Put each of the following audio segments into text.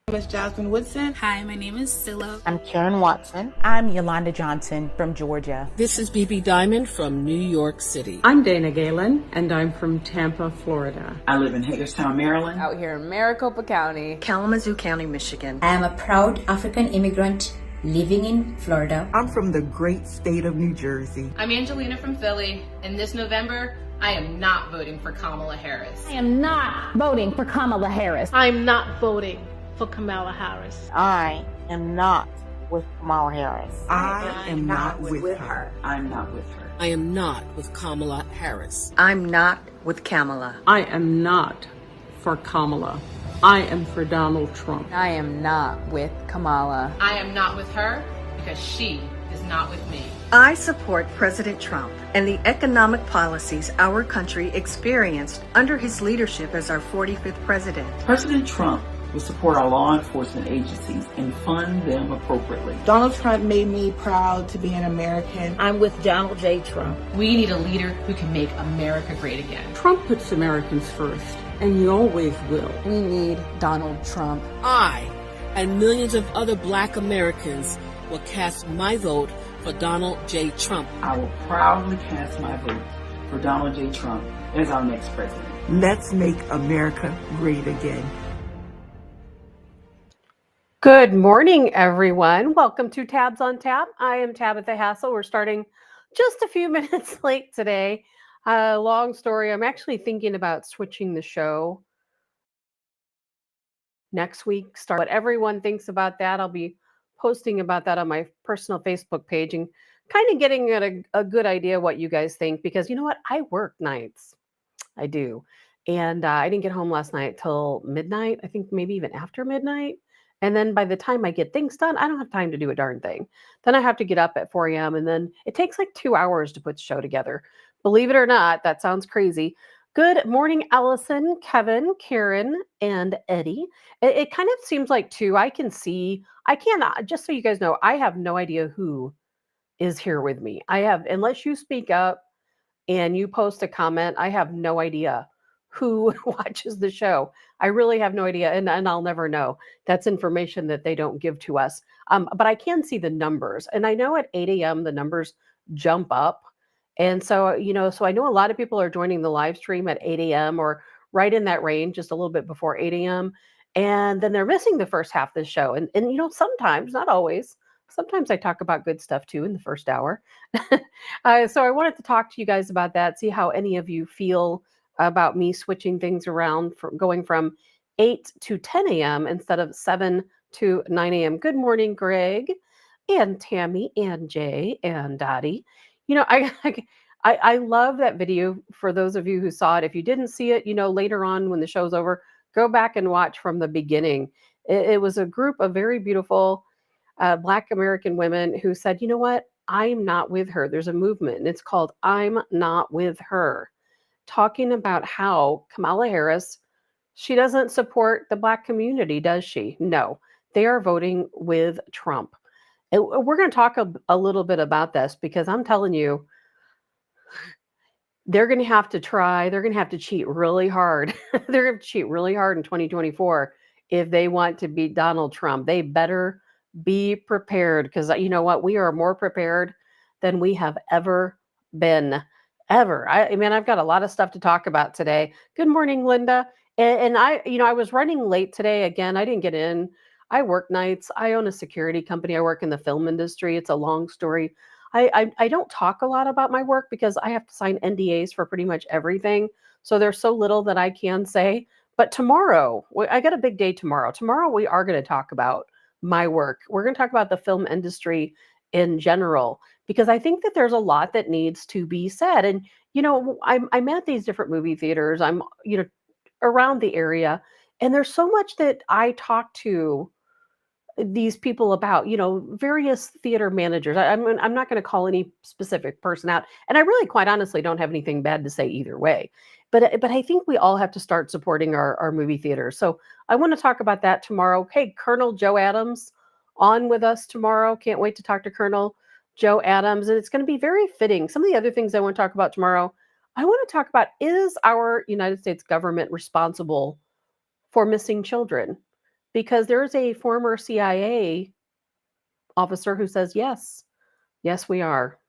name is Jasmine Woodson. Hi, my name is Silla. I'm Karen Watson. I'm Yolanda Johnson from Georgia. This is BB Diamond from New York City. I'm Dana Galen, and I'm from Tampa, Florida. I live in Hagerstown, Maryland. Out here in Maricopa County. Kalamazoo County, Michigan. I am a proud African immigrant living in Florida. I'm from the great state of New Jersey. I'm Angelina from Philly, and this November, I am not voting for Kamala Harris. I am not voting for Kamala Harris. I'm not voting for Kamala Harris. I am not with Kamala Harris. I am not with her. I'm not with her. I am not with Kamala Harris. I'm not with Kamala. I am not for Kamala. I am for Donald Trump. I am not with Kamala. I am not with her because she is not with me. I support President Trump and the economic policies our country experienced under his leadership as our 45th president. President Trump will support our law enforcement agencies and fund them appropriately. Donald Trump made me proud to be an American. I'm with Donald J. Trump. We need a leader who can make America great again. Trump puts Americans first, and he always will. We need Donald Trump. I and millions of other Black Americans will cast my vote for Donald J. Trump. I will proudly cast my vote for Donald J. Trump as our next president. Let's make America great again. Good morning, everyone. Welcome to Tabs on Tap. I am Tabitha Hassell. We're starting just a few minutes late today. Long story. I'm actually thinking about switching the show next week. Start what everyone thinks about that. I'll be posting about that on my personal Facebook page and kind of getting a good idea what you guys think, because you know what? I work nights. I do. And I didn't get home last night till midnight. I think maybe even after midnight. And then by the time I get things done, I don't have time to do a darn thing. Then I have to get up at 4 a.m. and then it takes like 2 hours to put the show together. Believe it or not, that sounds crazy. Good morning, Allison, Kevin, Karen, and Eddie. It kind of seems like too, just so you guys know, I have no idea who is here with me. Unless you speak up and you post a comment, I have no idea who watches the show. I really have no idea, and I'll never know. That's information that they don't give to us. But I can see the numbers, and I know at 8 a.m. the numbers jump up. And so, so I know a lot of people are joining the live stream at 8 a.m. or right in that range, just a little bit before 8 a.m. And then they're missing the first half of the show. And sometimes, not always, sometimes I talk about good stuff too in the first hour. So I wanted to talk to you guys about that, see how any of you feel about me switching things around, going from 8 to 10 a.m. instead of 7 to 9 a.m. Good morning, Greg and Tammy and Jay and Dottie. I love that video. For those of you who saw it, if you didn't see it, later on when the show's over, go back and watch from the beginning. It was a group of very beautiful Black American women who said, you know what, I'm not with her. There's a movement, and it's called I'm Not With Her, talking about how Kamala Harris, she doesn't support the Black community, does she? No, they are voting with Trump. And we're going to talk a little bit about this, because I'm telling you, they're going to have to try. They're going to have to cheat really hard. They're going to cheat really hard in 2024 if they want to beat Donald Trump. They better be prepared, because you know what? We are more prepared than we have ever been. Ever. I've got a lot of stuff to talk about today. Good morning, Linda. And I was running late today. Again, I didn't get in. I work nights. I own a security company. I work in the film industry. It's a long story. I don't talk a lot about my work because I have to sign NDAs for pretty much everything. So there's so little that I can say. But tomorrow, I got a big day tomorrow. Tomorrow, we are going to talk about my work. We're going to talk about the film industry in general, because I think that there's a lot that needs to be said. And, I'm at these different movie theaters. I'm, around the area, and there's so much that I talk to these people about, various theater managers. I'm not going to call any specific person out. And I really, quite honestly, don't have anything bad to say either way. But I think we all have to start supporting our movie theaters. So I want to talk about that tomorrow. Hey, Colonel Joe Adams on with us tomorrow. Can't wait to talk to Colonel Joe Adams. And it's going to be very fitting. Some of the other things I want to talk about tomorrow, I want to talk about, is our United States government responsible for missing children? because there's a former CIA officer who says, yes, we are.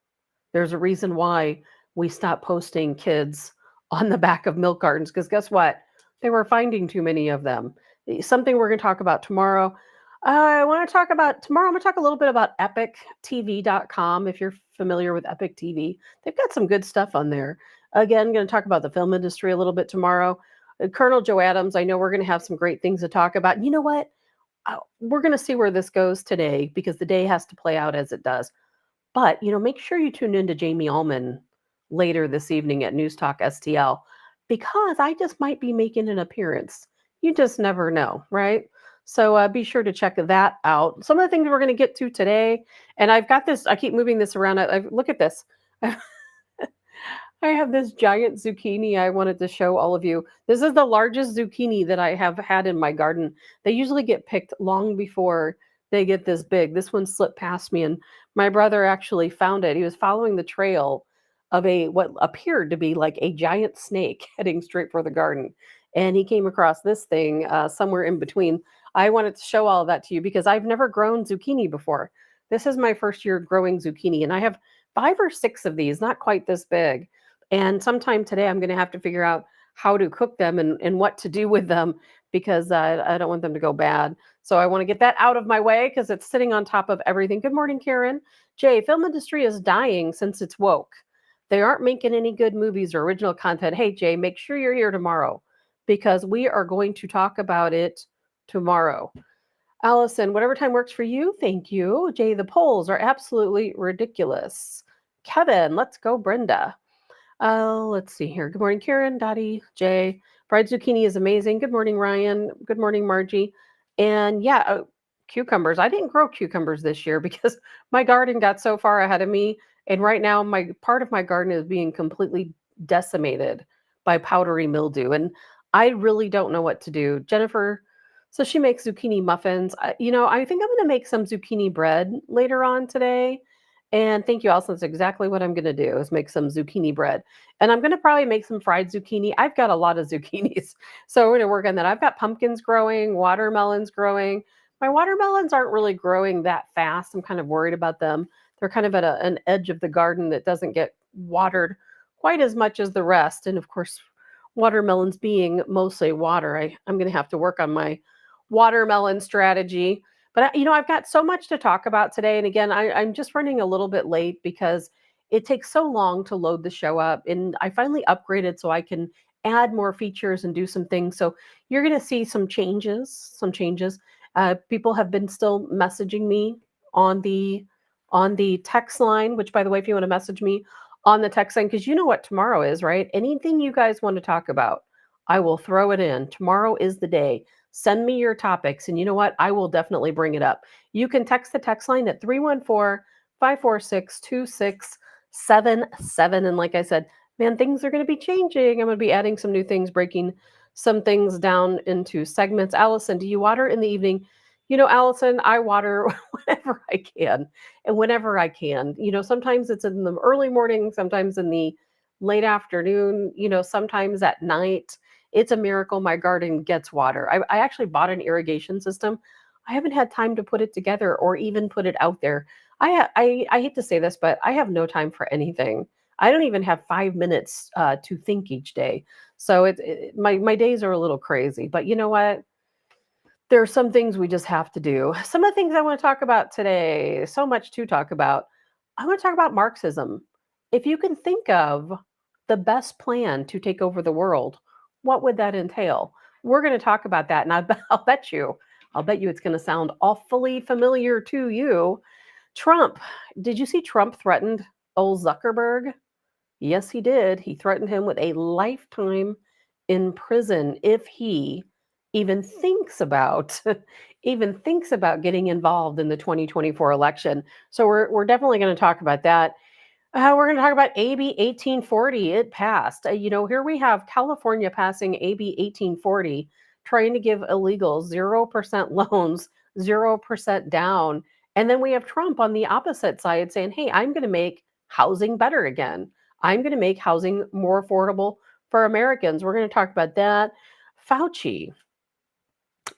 There's a reason why we stopped posting kids on the back of milk cartons, because guess what? They were finding too many of them. Something we're going to talk about tomorrow. I want to talk about tomorrow. I'm going to talk a little bit about epictv.com. If you're familiar with Epic TV, they've got some good stuff on there. Again, going to talk about the film industry a little bit tomorrow. Colonel Joe Adams, I know we're going to have some great things to talk about. And you know what? We're going to see where this goes today, because the day has to play out as it does. But, make sure you tune in to Jamie Allman later this evening at News Talk STL, because I just might be making an appearance. You just never know, right? So be sure to check that out. Some of the things we're going to get to today, and I've got this, I keep moving this around. Look at this. I have this giant zucchini I wanted to show all of you. This is the largest zucchini that I have had in my garden. They usually get picked long before they get this big. This one slipped past me, and my brother actually found it. He was following the trail of what appeared to be like a giant snake heading straight for the garden. And he came across this thing somewhere in between. I wanted to show all of that to you because I've never grown zucchini before. This is my first year growing zucchini, and I have 5 or 6 of these, not quite this big. And sometime today, I'm going to have to figure out how to cook them and what to do with them, because I don't want them to go bad. So I want to get that out of my way because it's sitting on top of everything. Good morning, Karen. Jay, film industry is dying since it's woke. They aren't making any good movies or original content. Hey, Jay, make sure you're here tomorrow, because we are going to talk about it tomorrow. Allison, whatever time works for you. Thank you. Jay, the polls are absolutely ridiculous. Kevin, let's go, Brenda. Let's see here. Good morning, Karen, Dottie, Jay. Fried zucchini is amazing. Good morning, Ryan. Good morning, Margie. And yeah, cucumbers. I didn't grow cucumbers this year because my garden got so far ahead of me. And right now, part of my garden is being completely decimated by powdery mildew. And I really don't know what to do. Jennifer, so she makes zucchini muffins. I think I'm going to make some zucchini bread later on today. And thank you, Allison. That's exactly what I'm going to do, is make some zucchini bread. And I'm going to probably make some fried zucchini. I've got a lot of zucchinis, so we're going to work on that. I've got pumpkins growing, watermelons growing. My watermelons aren't really growing that fast. I'm kind of worried about them. They're kind of at an edge of the garden that doesn't get watered quite as much as the rest. And of course, watermelons being mostly water, I'm going to have to work on my watermelon strategy. But, I've got so much to talk about today. And again, I'm just running a little bit late because it takes so long to load the show up. And I finally upgraded so I can add more features and do some things. So you're going to see some changes. People have been still messaging me on the text line, which, by the way, if you want to message me on the text line, because you know what tomorrow is, right? Anything you guys want to talk about, I will throw it in. Tomorrow is the day. Send me your topics, and you know what? I will definitely bring it up. You can text the text line at 314-546-2677. And like I said, man, things are going to be changing. I'm going to be adding some new things, breaking some things down into segments. Allison, do you water in the evening? Allison, I water whenever I can and whenever I can. Sometimes it's in the early morning, sometimes in the late afternoon, sometimes at night. It's a miracle my garden gets water. I actually bought an irrigation system. I haven't had time to put it together or even put it out there. I hate to say this, but I have no time for anything. I don't even have 5 minutes to think each day. So my days are a little crazy. But you know what? There are some things we just have to do. Some of the things I want to talk about today, so much to talk about. I want to talk about Marxism. If you can think of the best plan to take over the world, what would that entail? We're going to talk about that. And I'll bet you it's going to sound awfully familiar to you. Trump. Did you see Trump threatened old Zuckerberg? Yes, he did. He threatened him with a lifetime in prison if he even thinks about getting involved in the 2024 election. So we're definitely going to talk about that. We're going to talk about AB 1840. It passed. Here we have California passing AB 1840, trying to give illegals 0% loans, 0% down. And then we have Trump on the opposite side saying, hey, I'm going to make housing better again. I'm going to make housing more affordable for Americans. We're going to talk about that. Fauci.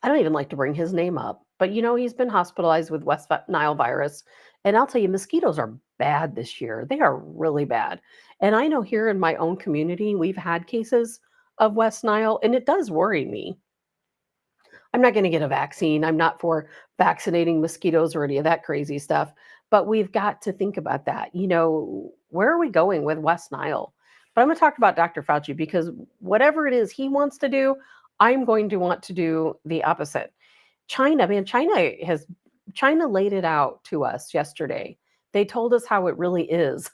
I don't even like to bring his name up, but he's been hospitalized with West Nile virus. And I'll tell you, mosquitoes are bad this year. They are really bad. And I know here in my own community, we've had cases of West Nile, and it does worry me. I'm not going to get a vaccine. I'm not for vaccinating mosquitoes or any of that crazy stuff. But we've got to think about that. Where are we going with West Nile? But I'm going to talk about Dr. Fauci because whatever it is he wants to do, I'm going to want to do the opposite. China, man, China laid it out to us yesterday. They told us how it really is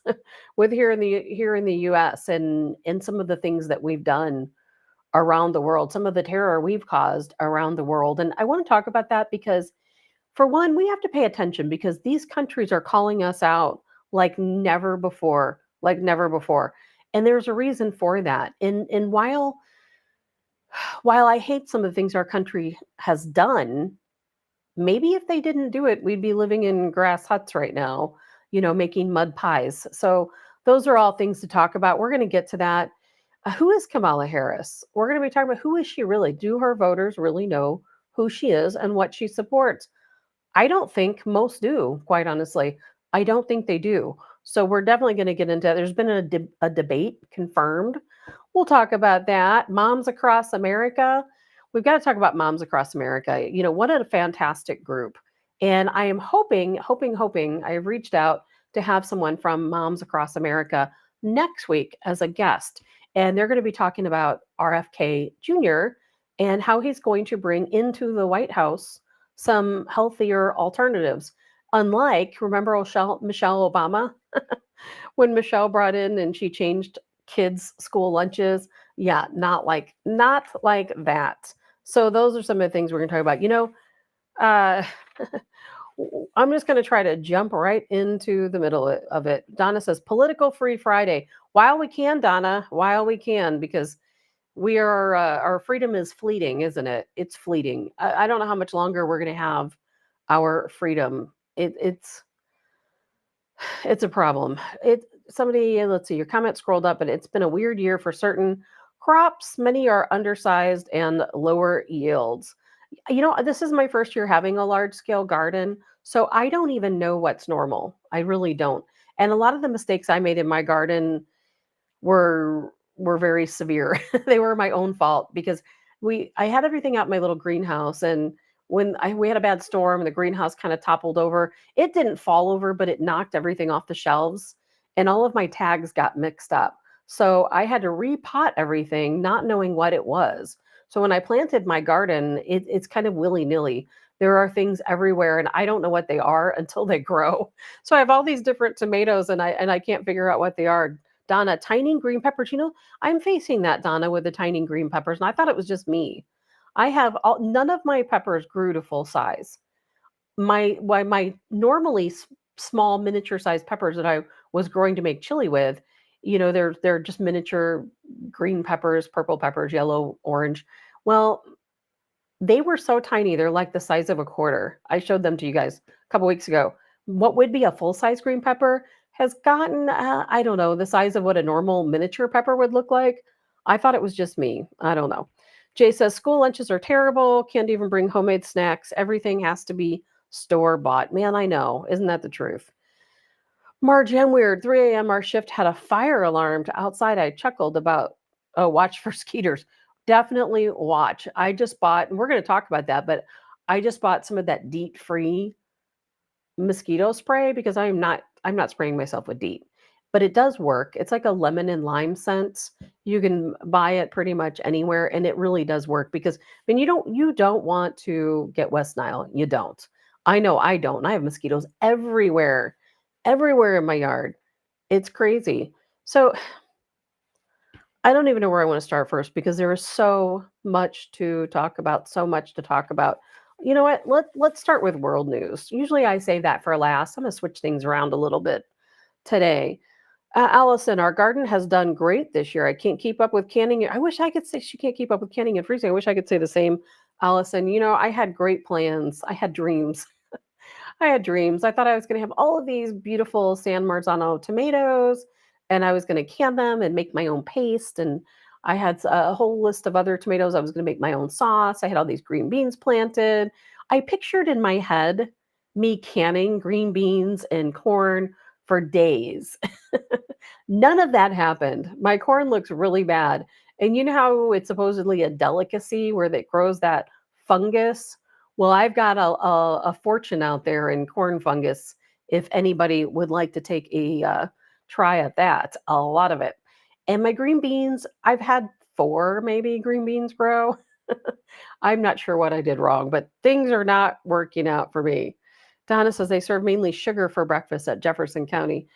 with here in the US and some of the things that we've done around the world, some of the terror we've caused around the world. And I want to talk about that because, for one, we have to pay attention because these countries are calling us out like never before, like never before. And there's a reason for that. And while I hate some of the things our country has done, maybe if they didn't do it, we'd be living in grass huts right now, making mud pies. So those are all things to talk about. We're going to get to that. Who is Kamala Harris? We're going to be talking about who is she really? Do her voters really know who she is and what she supports? I don't think most do, quite honestly. I don't think they do. So we're definitely going to get into that. There's been a debate confirmed. We'll talk about that. Moms Across America. We've got to talk about Moms Across America. What a fantastic group. And I am hoping, I have reached out to have someone from Moms Across America next week as a guest. And they're going to be talking about RFK Jr. and how he's going to bring into the White House some healthier alternatives. Unlike, remember Michelle Obama? When Michelle brought in and she changed kids' school lunches? Yeah, not like that. So those are some of the things we're going to talk about. I'm just going to try to jump right into the middle of it. Donna says, political free Friday. While we can, Donna, while we can, because we are, our freedom is fleeting, isn't it? It's fleeting. I don't know how much longer we're going to have our freedom. It's a problem. Somebody, let's see, your comment scrolled up, but it's been a weird year for certain crops. Many are undersized and lower yields. This is my first year having a large scale garden, so I don't even know what's normal. I really don't. And a lot of the mistakes I made in my garden were very severe. They were my own fault because I had everything out in my little greenhouse, and when we had a bad storm and the greenhouse kind of toppled over, it didn't fall over, but it knocked everything off the shelves and all of my tags got mixed up. So I had to repot everything, not knowing what it was. So when I planted my garden, it's kind of willy-nilly. There are things everywhere and I don't know what they are until they grow. So I have all these different tomatoes and I can't figure out what they are. Donna, tiny green peppers. I'm facing that, Donna, with the tiny green peppers. And I thought it was just me. None of my peppers grew to full size. My normally small miniature sized peppers that I was growing to make chili with, they're just miniature green peppers, purple peppers, yellow, orange. Well, they were so tiny. They're like the size of a quarter. I showed them to you guys a couple weeks ago. What would be a full size green pepper has gotten, I don't know, the size of what a normal miniature pepper would look like. I thought it was just me. I don't know. Jay says, school lunches are terrible. Can't even bring homemade snacks. Everything has to be store bought. Man, I know. Isn't that the truth? Marge M. Weird, 3 a.m. Our shift had a fire alarm outside. I chuckled about, watch for skeeters. Definitely watch. I just bought, and we're going to talk about that, but I just bought some of that DEET-free mosquito spray because I'm not spraying myself with DEET, but it does work. It's like a lemon and lime scent. You can buy it pretty much anywhere, and it really does work because you don't want to get West Nile. You don't. I know I don't. I have mosquitoes everywhere in my yard. It's crazy. So I don't even know where I want to start first because there is so much to talk about, You know what? Let's start with world news. Usually I save that for last. I'm going to switch things around a little bit today. Allison, our garden has done great this year. I can't keep up with canning. I wish I could say she can't keep up with canning and freezing. I wish I could say the same, Allison. I had great plans. I had dreams. I thought I was going to have all of these beautiful San Marzano tomatoes and I was going to can them and make my own paste. And I had a whole list of other tomatoes. I was going to make my own sauce. I had all these green beans planted. I pictured in my head me canning green beans and corn for days. None of that happened. My corn looks really bad. And you know how it's supposedly a delicacy where it grows that fungus? Well, I've got a fortune out there in corn fungus if anybody would like to take a try at that. A lot of it. And my green beans, I've had 4 maybe green beans grow. I'm not sure what I did wrong, but things are not working out for me. Donna says they serve mainly sugar for breakfast at Jefferson County.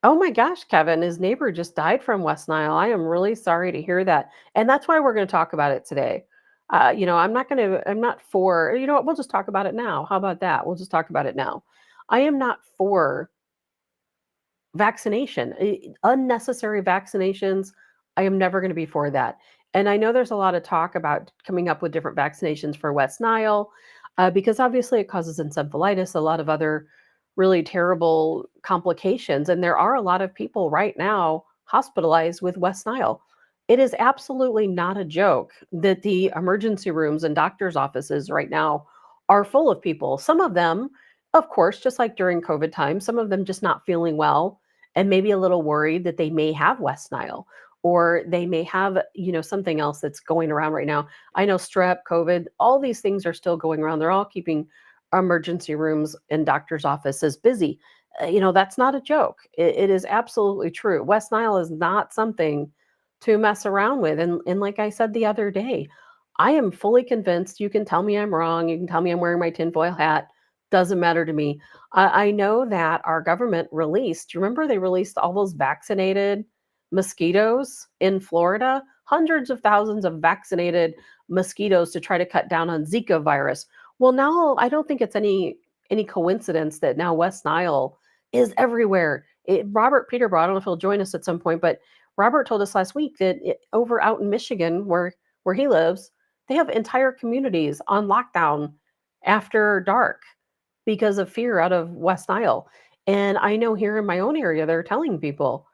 Oh my gosh, Kevin, his neighbor just died from West Nile. I am really sorry to hear that. And that's why we're going to talk about it today. I'm not for, you know what, we'll just talk about it now. How about that? We'll just talk about it now. I am not for vaccination, unnecessary vaccinations. I am never going to be for that. And I know there's a lot of talk about coming up with different vaccinations for West Nile because obviously it causes encephalitis, a lot of other really terrible complications. And there are a lot of people right now hospitalized with West Nile. It is absolutely not a joke that the emergency rooms and doctors' offices right now are full of people. Some of them, of course, just like during COVID time, some of them just not feeling well and maybe a little worried that they may have West Nile or they may have, something else that's going around right now. I know strep, COVID, all these things are still going around. They're all keeping emergency rooms and doctors' offices busy. That's not a joke. It is absolutely true. West Nile is not something to mess around with. And like I said the other day, I am fully convinced. You can tell me I'm wrong. You can tell me I'm wearing my tinfoil hat. Doesn't matter to me. I know that our government released, you remember they released all those vaccinated mosquitoes in Florida? Hundreds of thousands of vaccinated mosquitoes to try to cut down on Zika virus. Well, now I don't think it's any coincidence that now West Nile is everywhere. Robert Peterborough, I don't know if he'll join us at some point, but Robert told us last week that over out in Michigan, where he lives, they have entire communities on lockdown after dark because of fear out of West Nile. And I know here in my own area, they're telling people,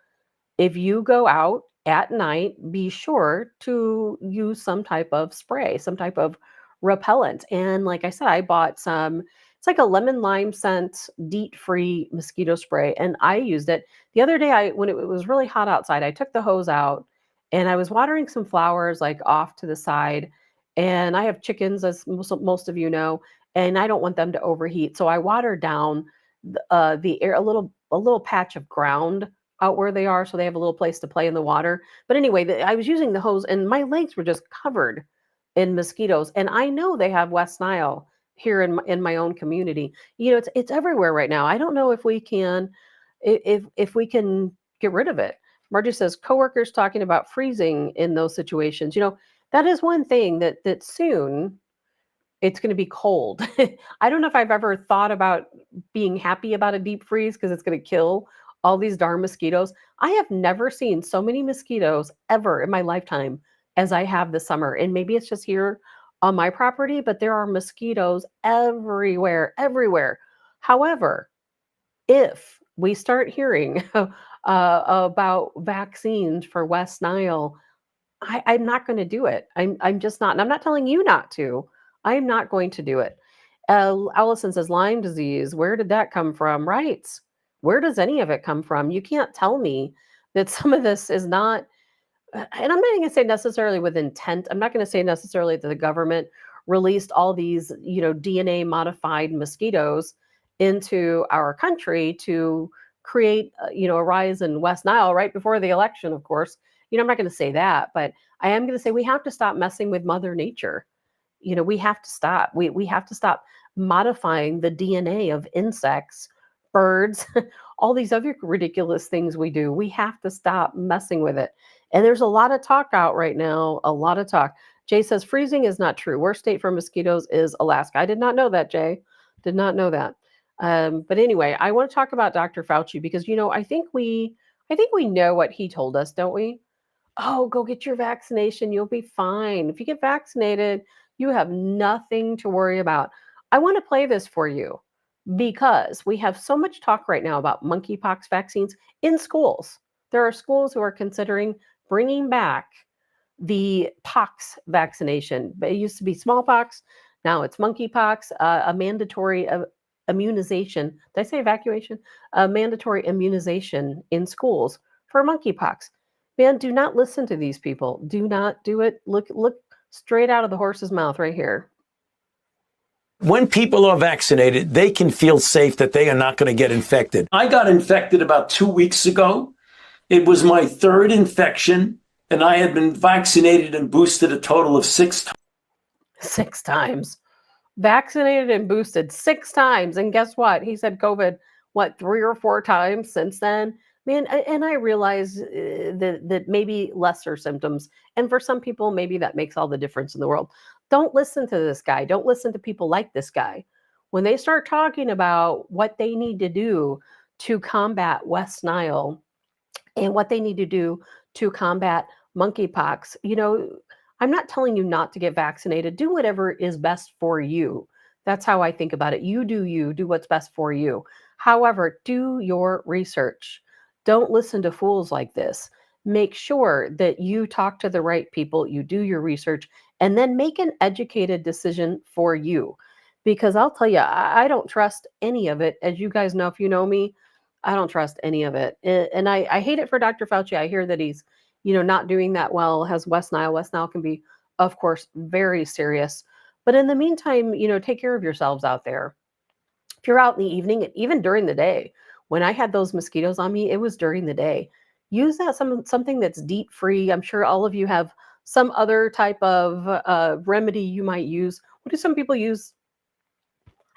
if you go out at night, be sure to use some type of spray, some type of repellent. And like I said, I bought some, it's like a lemon lime scent, DEET-free mosquito spray. And I used it the other day. When it was really hot outside, I took the hose out and I was watering some flowers like off to the side. And I have chickens, as most of you know, and I don't want them to overheat. So I watered down the air, a little patch of ground out where they are, so they have a little place to play in the water. But anyway, I was using the hose and my legs were just covered in mosquitoes. And I know they have West Nile here in my own community. It's everywhere right now. I don't know if we can if we can get rid of it. Margie says coworkers talking about freezing in those situations. That is one thing that soon it's going to be cold. I don't know if I've ever thought about being happy about a deep freeze because it's going to kill all these darn mosquitoes. I have never seen so many mosquitoes ever in my lifetime as I have this summer. And maybe it's just here on my property, but there are mosquitoes everywhere, everywhere. However, if we start hearing about vaccines for West Nile, I'm not going to do it. I'm just not. And I'm not telling you not to. I'm not going to do it. Allison says Lyme disease. Where did that come from? Right. Where does any of it come from? You can't tell me that some of this is not, and I'm not going to say necessarily with intent. I'm not going to say necessarily that the government released all these, DNA modified mosquitoes into our country to create, a rise in West Nile right before the election, of course. I'm not going to say that, but I am going to say we have to stop messing with Mother Nature. We have to stop. We have to stop modifying the DNA of insects, birds, all these other ridiculous things we do. We have to stop messing with it. And there's a lot of talk out right now, a lot of talk. Jay says freezing is not true. Worst state for mosquitoes is Alaska. I did not know that, Jay. Did not know that. But anyway, I want to talk about Dr. Fauci because, I think we know what he told us, don't we? Oh, go get your vaccination. You'll be fine. If you get vaccinated, you have nothing to worry about. I want to play this for you because we have so much talk right now about monkeypox vaccines in schools. There are schools who are considering bringing back the pox vaccination. It used to be smallpox, now it's monkeypox, a mandatory immunization. Did I say evacuation? A mandatory immunization in schools for monkeypox. Man, do not listen to these people. Do not do it. Look straight out of the horse's mouth right here. When people are vaccinated, they can feel safe that they are not going to get infected. I got infected about 2 weeks ago. It was my third infection, and I had been vaccinated and boosted a total of 6 times. 6 times. Vaccinated and boosted 6 times. And guess what? He's had COVID, 3 or 4 times since then? Man, and I realize that maybe lesser symptoms. And for some people, maybe that makes all the difference in the world. Don't listen to this guy. Don't listen to people like this guy. When they start talking about what they need to do to combat West Nile and what they need to do to combat monkeypox, I'm not telling you not to get vaccinated. Do whatever is best for you. That's how I think about it. You, do what's best for you. However, do your research. Don't listen to fools like this. Make sure that you talk to the right people, you do your research, and then make an educated decision for you. Because I'll tell you, I don't trust any of it. As you guys know, if you know me, I don't trust any of it. And I hate it for Dr. Fauci. I hear that he's, not doing that well, has West Nile. West Nile can be, of course, very serious. But in the meantime, take care of yourselves out there. If you're out in the evening, even during the day, when I had those mosquitoes on me, it was during the day. Use that something that's DEET free. I'm sure all of you have some other type of remedy you might use. What do some people use?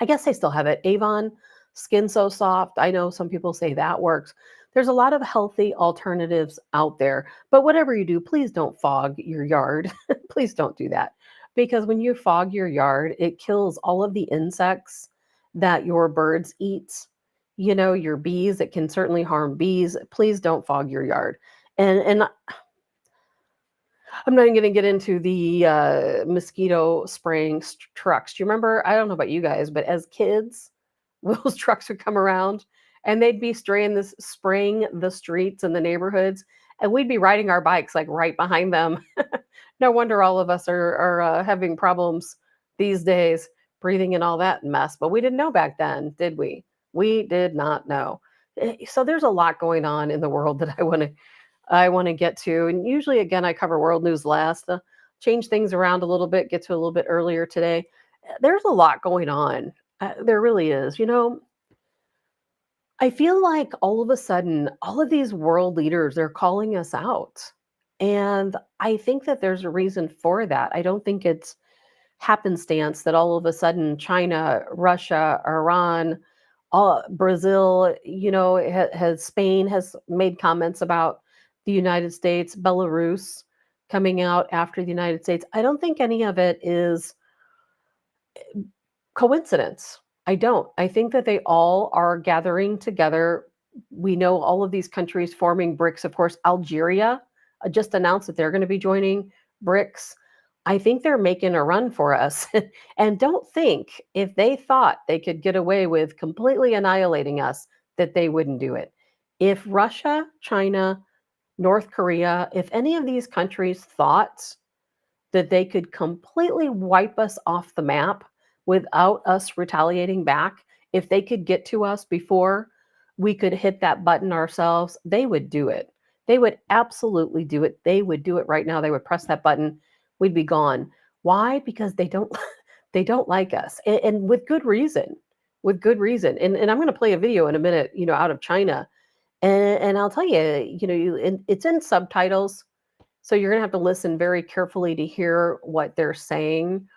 I guess they still have it. Avon, Skin So Soft. I know some people say that works. There's a lot of healthy alternatives out there. But whatever you do, please don't fog your yard. Please don't do that. Because when you fog your yard, it kills all of the insects that your birds eat. Your bees, it can certainly harm bees. Please don't fog your yard. And I'm not even going to get into the mosquito spraying trucks. Do you remember? I don't know about you guys, but as kids, those trucks would come around and they'd be spraying the streets and the neighborhoods, and we'd be riding our bikes like right behind them. No wonder all of us are having problems these days, breathing in all that mess. But we didn't know back then, did we? We did not know. So there's a lot going on in the world that I want to get to. And usually, again, I cover world news last, change things around a little bit, get to a little bit earlier today. There's a lot going on. There really is. I feel like all of a sudden, all of these world leaders, they're calling us out. And I think that there's a reason for that. I don't think it's happenstance that all of a sudden China, Russia, Iran, Brazil, Spain has made comments about the United States, Belarus coming out after the United States. I don't think any of it is coincidence. I don't. I think that they all are gathering together. We know all of these countries forming BRICS. Of course, Algeria just announced that they're going to be joining BRICS. I think they're making a run for us. And don't think if they thought they could get away with completely annihilating us, that they wouldn't do it. If Russia, China, North Korea, if any of these countries thought that they could completely wipe us off the map without us retaliating back, if they could get to us before we could hit that button ourselves, they would do it. They would absolutely do it. They would do it right now. They would press that button. We'd be gone. Why? Because they don't like us, and with good reason. With good reason. And I'm going to play a video in a minute, out of China, and I'll tell you, it's in subtitles, so you're going to have to listen very carefully to hear what they're saying.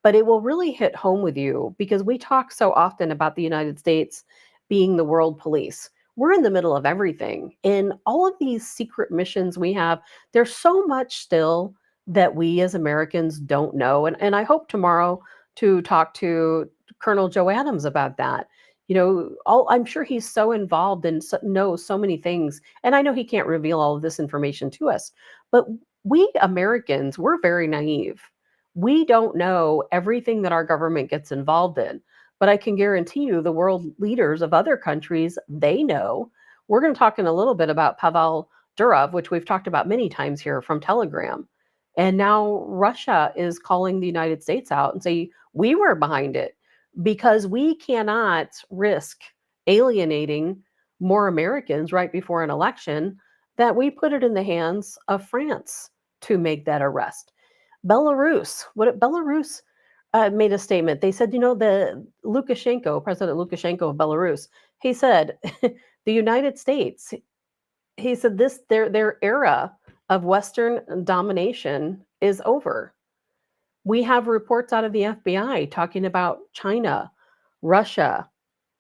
But it will really hit home with you because we talk so often about the United States being the world police. We're in the middle of everything, and all of these secret missions we have. There's so much still that we as Americans don't know. And I hope tomorrow to talk to Colonel Joe Adams about that. I'm sure he's so involved and knows so many things. And I know he can't reveal all of this information to us, but we Americans, we're very naive. We don't know everything that our government gets involved in, but I can guarantee you the world leaders of other countries, they know. We're going to talk in a little bit about Pavel Durov, which we've talked about many times here from Telegram. And now Russia is calling the United States out and say, we were behind it because we cannot risk alienating more Americans right before an election, that we put it in the hands of France to make that arrest. Belarus made a statement. They said, the President Lukashenko of Belarus, he said, the United States, he said their era of Western domination is over. We have reports out of the FBI talking about China, Russia,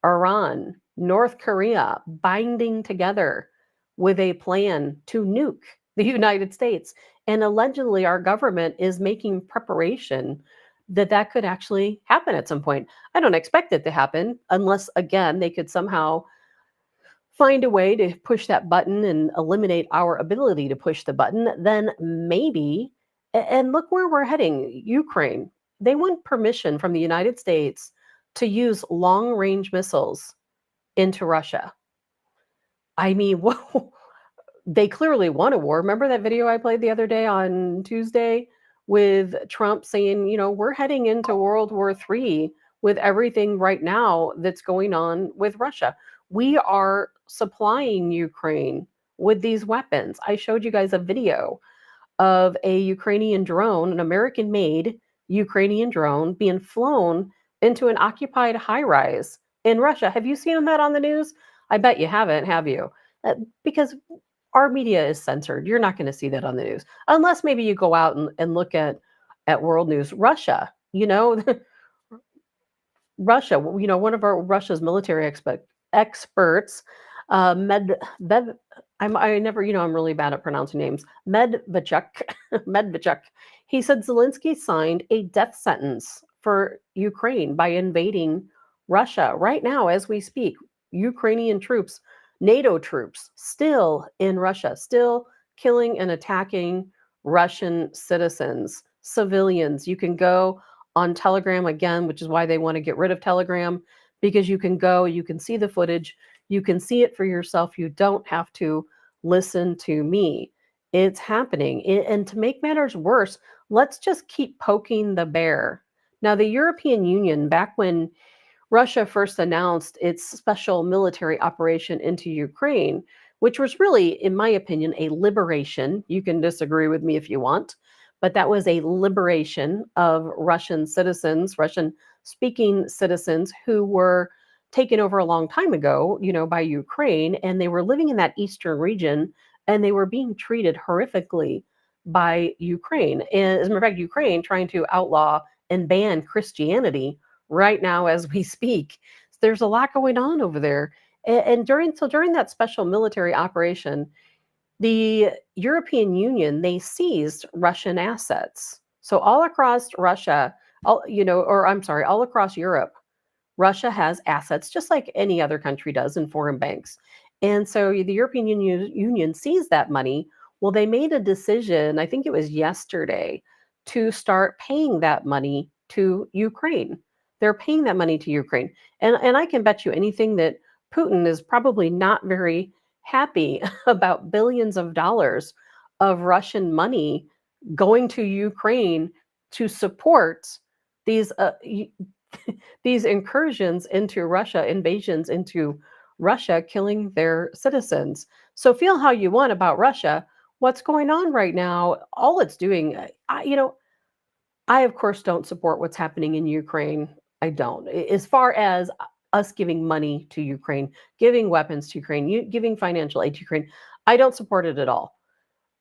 Iran, North Korea binding together with a plan to nuke the United States. And allegedly, our government is making preparation that could actually happen at some point. I don't expect it to happen unless, again, they could somehow find a way to push that button and eliminate our ability to push the button. Then maybe, and look where we're heading, Ukraine. They want permission from the United States to use long-range missiles into Russia. I mean, they clearly want a war. Remember that video I played the other day on Tuesday with Trump saying, we're heading into World War III with everything right now that's going on with Russia. We are supplying Ukraine with these weapons. I showed you guys a video of a Ukrainian drone, an American-made Ukrainian drone being flown into an occupied high-rise in Russia. Have you seen that on the news? I bet you haven't, have you? Because our media is censored. You're not going to see that on the news. Unless maybe you go out and look at world news. Russia, Russia, one of Russia's military experts, I'm really bad at pronouncing names. Medvedchuk, he said Zelensky signed a death sentence for Ukraine by invading Russia. Right now, as we speak, Ukrainian troops, NATO troops, still in Russia, still killing and attacking Russian citizens, civilians. You can go on Telegram again, which is why they want to get rid of Telegram, because you can go, you can see the footage, you can see it for yourself. You don't have to listen to me. It's happening. And to make matters worse, let's just keep poking the bear. Now, the European Union, back when Russia first announced its special military operation into Ukraine, which was really, in my opinion, a liberation. You can disagree with me if you want, but that was a liberation of Russian citizens, Russian-speaking citizens who were taken over a long time ago, by Ukraine, and they were living in that eastern region, and they were being treated horrifically by Ukraine. And as a matter of fact, Ukraine trying to outlaw and ban Christianity right now as we speak. There's a lot going on over there. And during that special military operation, the European Union, they seized Russian assets. So all across Russia, all across Europe, Russia has assets just like any other country does in foreign banks. And so the European Union seized that money. Well, they made a decision, I think it was yesterday, to start paying that money to Ukraine. They're paying that money to Ukraine. And I can bet you anything that Putin is probably not very happy about billions of dollars of Russian money going to Ukraine to support these these incursions into Russia, invasions into Russia, killing their citizens. So feel how you want about Russia. What's going on right now, all it's doing, I of course don't support what's happening in Ukraine. I don't. As far as us giving money to Ukraine, giving weapons to Ukraine, giving financial aid to Ukraine, I don't support it at all.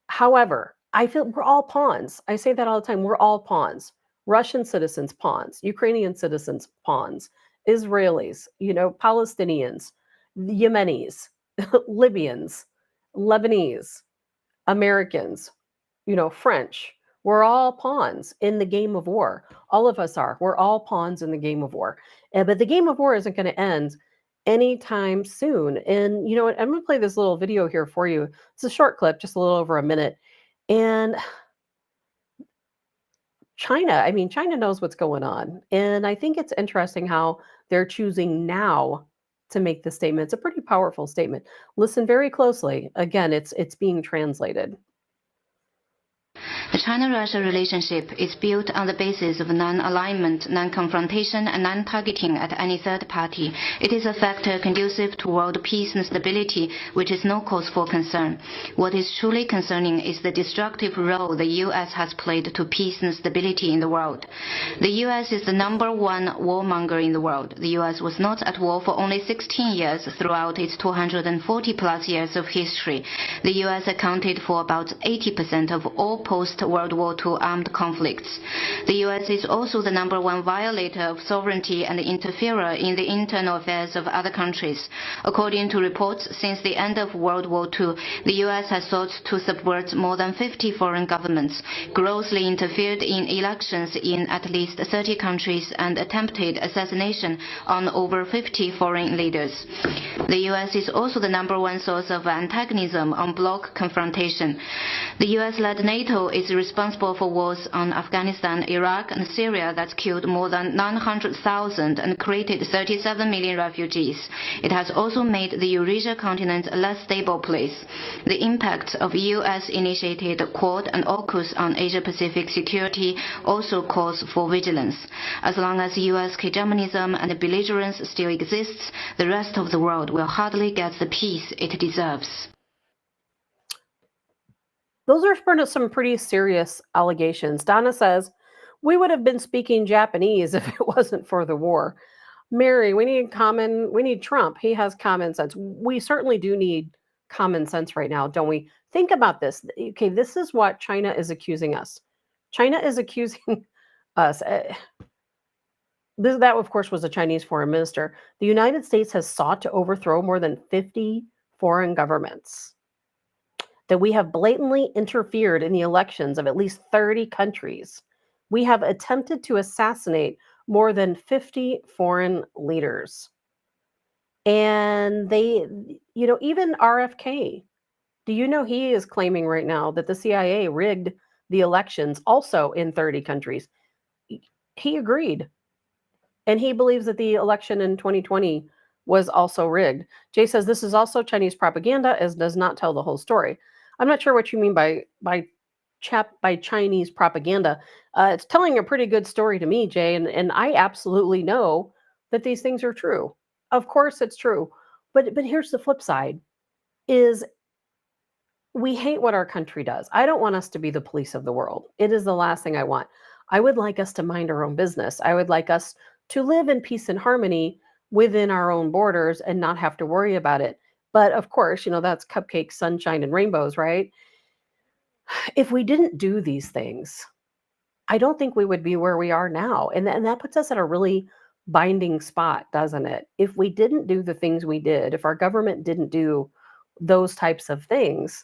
However, I feel we're all pawns. I say that all the time. We're all pawns. Russian citizens, pawns. Ukrainian citizens, pawns. Israelis, Palestinians, Yemenis, Libyans, Lebanese, Americans, French. We're all pawns in the game of war. All of us are. We're all pawns in the game of war. But the game of war isn't going to end anytime soon. And you know what? I'm going to play this little video here for you. It's a short clip, just a little over a minute. And China knows what's going on. And I think it's interesting how they're choosing now to make the statement. It's a pretty powerful statement. Listen very closely. Again, it's being translated. The China-Russia relationship is built on the basis of non-alignment, non-confrontation, and non-targeting at any third party. It is a factor conducive to world peace and stability, which is no cause for concern. What is truly concerning is the destructive role the U.S. has played to peace and stability in the world. The U.S. is the #1 warmonger in the world. The U.S. was not at war for only 16 years throughout its 240-plus years of history. The U.S. accounted for about 80% of all post-World War II armed conflicts. The U.S. is also the #1 violator of sovereignty and interferer in the internal affairs of other countries. According to reports, since the end of World War II, the U.S. has sought to subvert more than 50 foreign governments, grossly interfered in elections in at least 30 countries, and attempted assassination on over 50 foreign leaders. The U.S. is also the #1 source of antagonism on bloc confrontation. The U.S.-led NATO is responsible for wars on Afghanistan, Iraq, and Syria that killed more than 900,000 and created 37 million refugees. It has also made the Eurasia continent a less stable place. The impact of U.S.-initiated Quad and AUKUS on Asia-Pacific security also calls for vigilance. As long as U.S. hegemonism and belligerence still exists, the rest of the world will hardly get the peace it deserves. Those are some pretty serious allegations. Donna says, we would have been speaking Japanese if it wasn't for the war. Mary, we need Trump. He has common sense. We certainly do need common sense right now, don't we? Think about this. Okay, this is what China is accusing us. China is accusing us. That, of course, was a Chinese foreign minister. The United States has sought to overthrow more than 50 foreign governments. That we have blatantly interfered in the elections of at least 30 countries. We have attempted to assassinate more than 50 foreign leaders. And they, even RFK, do you know he is claiming right now that the CIA rigged the elections also in 30 countries? He agreed. And he believes that the election in 2020 was also rigged. Jay says this is also Chinese propaganda, as does not tell the whole story. I'm not sure what you mean by Chinese propaganda. It's telling a pretty good story to me, Jay, and I absolutely know that these things are true. Of course it's true. But here's the flip side, is we hate what our country does. I don't want us to be the police of the world. It is the last thing I want. I would like us to mind our own business. I would like us to live in peace and harmony within our own borders and not have to worry about it. But of course, that's cupcakes, sunshine, and rainbows, right? If we didn't do these things, I don't think we would be where we are now. And that puts us at a really binding spot, doesn't it? If we didn't do the things we did, if our government didn't do those types of things,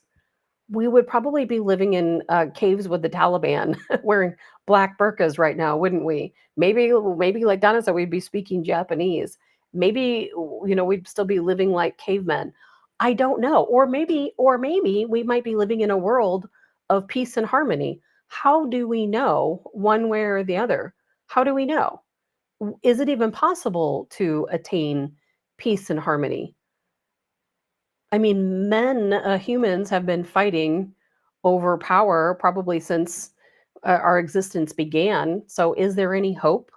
we would probably be living in caves with the Taliban, wearing black burqas right now, wouldn't we? Maybe like Donna said, we'd be speaking Japanese. Maybe, we'd still be living like cavemen. I don't know. Or maybe we might be living in a world of peace and harmony. How do we know one way or the other? How do we know? Is it even possible to attain peace and harmony? I mean, humans have been fighting over power probably since our existence began. So is there any hope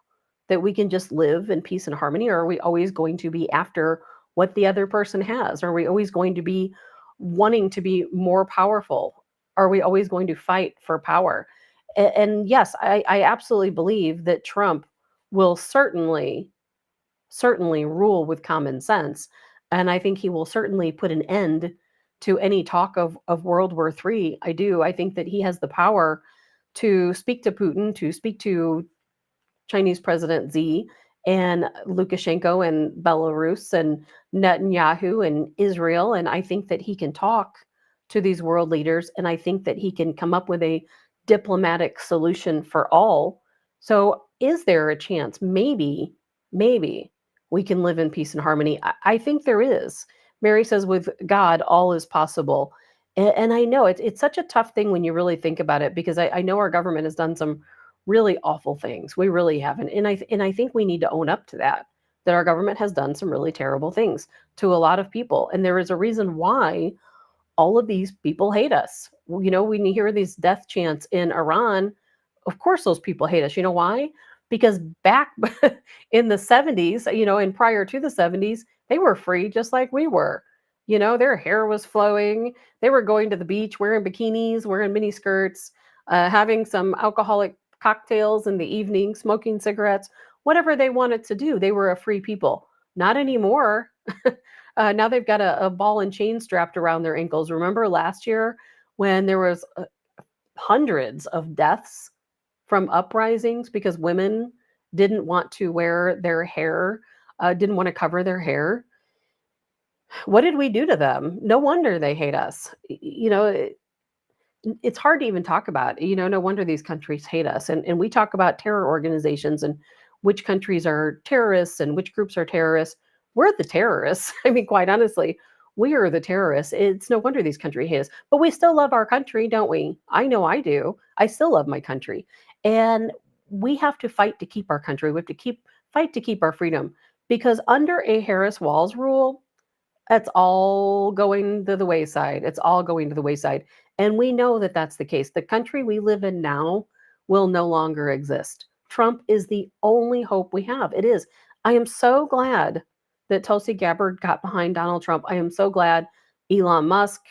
that we can just live in peace and harmony? Or are we always going to be after what the other person has? Are we always going to be wanting to be more powerful? Are we always going to fight for power? And yes, I absolutely believe that Trump will certainly rule with common sense. And I think he will certainly put an end to any talk of World War III. I do. I think that he has the power to speak to Putin, to speak to Chinese President Xi and Lukashenko and Belarus and Netanyahu and Israel. And I think that he can talk to these world leaders. And I think that he can come up with a diplomatic solution for all. So is there a chance? Maybe we can live in peace and harmony. I think there is. Mary says, with God, all is possible. And I know it's such a tough thing when you really think about it, because I know our government has done some really awful things. We really haven't. And I think we need to own up to that our government has done some really terrible things to a lot of people. And there is a reason why all of these people hate us. when you hear these death chants in Iran, of course those people hate us. You know why? Because back in the 70s, and prior to the 70s, they were free just like we were. Their hair was flowing. They were going to the beach wearing bikinis, wearing mini skirts, having some alcoholic cocktails in the evening, smoking cigarettes, whatever they wanted to do. They were a free people. Not anymore. Now they've got a ball and chain strapped around their ankles. Remember last year when there was hundreds of deaths from uprisings because women didn't want to wear their hair, didn't want to cover their hair? What did we do to them? No wonder they hate us. It's hard to even talk about. No wonder these countries hate us. And we talk about terror organizations and which countries are terrorists and which groups are terrorists. We're the terrorists. I mean, quite honestly, we are the terrorists. It's no wonder these countries hate us. But we still love our country, don't we? I know I do. I still love my country. And we have to fight to keep our country. We have to fight to keep our freedom. Because under a Harris-Walz rule, that's all going to the wayside. It's all going to the wayside. And we know that that's the case. The country we live in now will no longer exist. Trump is the only hope we have. It is. I am so glad that Tulsi Gabbard got behind Donald Trump. I am so glad Elon Musk,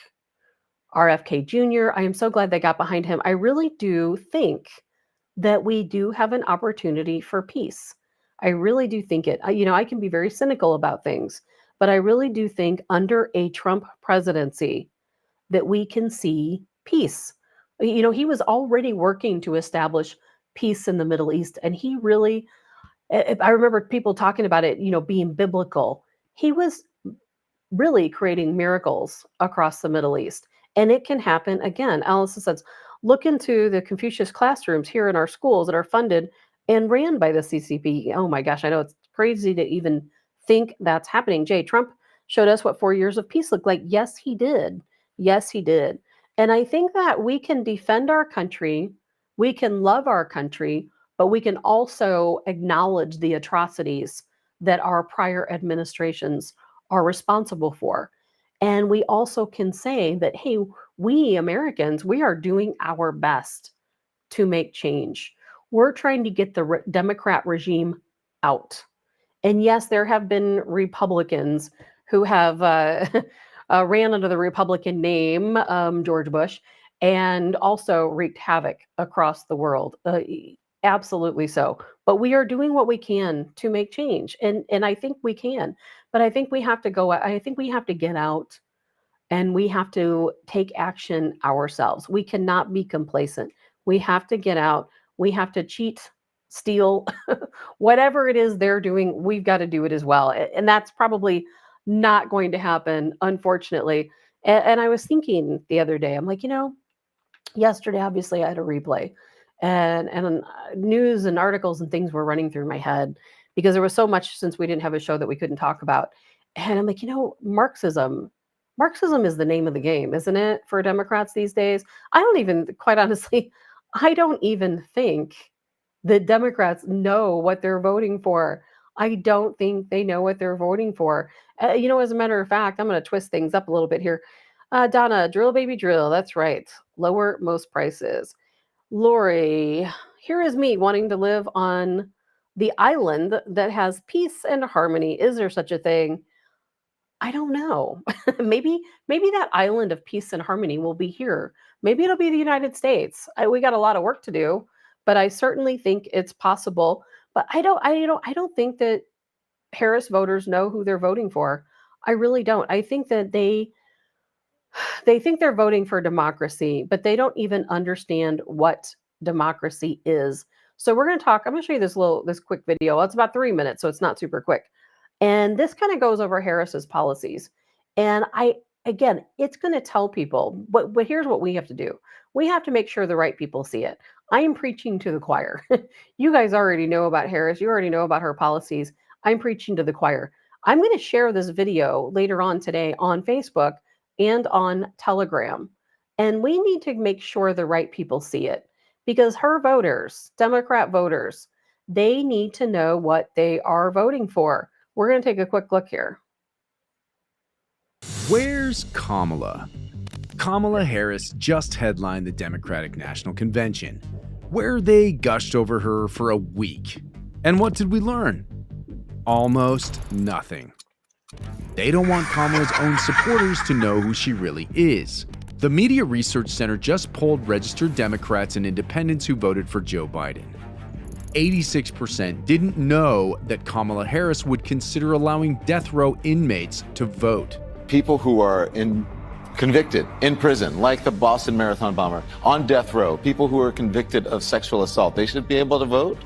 RFK Jr., I am so glad they got behind him. I really do think that we do have an opportunity for peace. I really do think it. I can be very cynical about things, but I really do think under a Trump presidency that we can see peace. He was already working to establish peace in the Middle East, and he really, I remember people talking about it, being biblical. He was really creating miracles across the Middle East, and it can happen again. Allison says, look into the Confucius classrooms here in our schools that are funded and ran by the CCP. Oh my gosh, I know it's crazy to even think that's happening. Jay, Trump showed us what 4 years of peace looked like. Yes, he did. Yes, he did. And I think that we can defend our country, we can love our country, but we can also acknowledge the atrocities that our prior administrations are responsible for. And we also can say that, hey, we Americans, we are doing our best to make change. We're trying to get the Democrat regime out. And yes, there have been Republicans who have ran under the Republican name, George Bush, and also wreaked havoc across the world. Absolutely so. But we are doing what we can to make change. And I think we can. But I think we have to go, I think we have to get out and we have to take action ourselves. We cannot be complacent. We have to get out. We have to cheat, steal, whatever it is they're doing, we've got to do it as well. And that's probably not going to happen, unfortunately. And I was thinking the other day, I'm like, yesterday, obviously I had a replay and news and articles and things were running through my head because there was so much since we didn't have a show that we couldn't talk about. And I'm like, Marxism is the name of the game, isn't it, for Democrats these days? Quite honestly, I don't even think that Democrats know what they're voting for. I don't think they know what they're voting for. As a matter of fact, I'm going to twist things up a little bit here. Donna, drill, baby, drill. That's right. Lower most prices. Lori, here is me wanting to live on the island that has peace and harmony. Is there such a thing? I don't know. maybe that island of peace and harmony will be here. Maybe it'll be the United States. We got a lot of work to do, but I certainly think it's possible. But I don't think that Harris voters know who they're voting for. I really don't. I think that they think they're voting for democracy, but they don't even understand what democracy is. So we're going to talk. I'm going to show you this quick video. It's about 3 minutes, so it's not super quick. And this kind of goes over Harris's policies. And again, it's going to tell people, but here's what we have to do. We have to make sure the right people see it. I am preaching to the choir. You guys already know about Harris. You already know about her policies. I'm preaching to the choir. I'm going to share this video later on today on Facebook and on Telegram. And we need to make sure the right people see it because her voters, Democrat voters, they need to know what they are voting for. We're going to take a quick look here. Where's Kamala? Kamala Harris just headlined the Democratic National Convention, where they gushed over her for a week. And what did we learn? Almost nothing. They don't want Kamala's own supporters to know who she really is. The Media Research Center just polled registered Democrats and independents who voted for Joe Biden. 86% didn't know that Kamala Harris would consider allowing death row inmates to vote. People who are convicted in prison, like the Boston Marathon bomber, on death row, people who are convicted of sexual assault, they should be able to vote?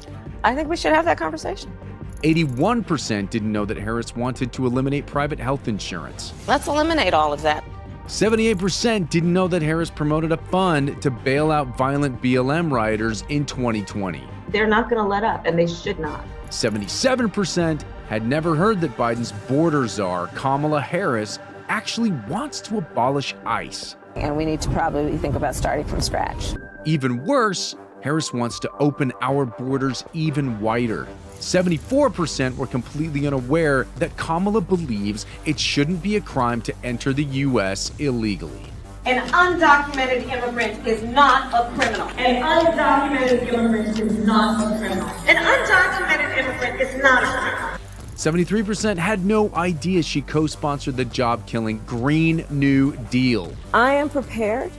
I think we should have that conversation. 81% didn't know that Harris wanted to eliminate private health insurance. Let's eliminate all of that. 78% didn't know that Harris promoted a fund to bail out violent BLM rioters in 2020. They're not going to let up, and they should not. 77% had never heard that Biden's border czar, Kamala Harris, actually wants to abolish ICE. And we need to probably think about starting from scratch. Even worse, Harris wants to open our borders even wider. 74% were completely unaware that Kamala believes it shouldn't be a crime to enter the U.S. illegally. An undocumented immigrant is not a criminal. An undocumented immigrant is not a criminal. An undocumented immigrant is not a criminal. 73% had no idea she co-sponsored the job-killing Green New Deal. I am prepared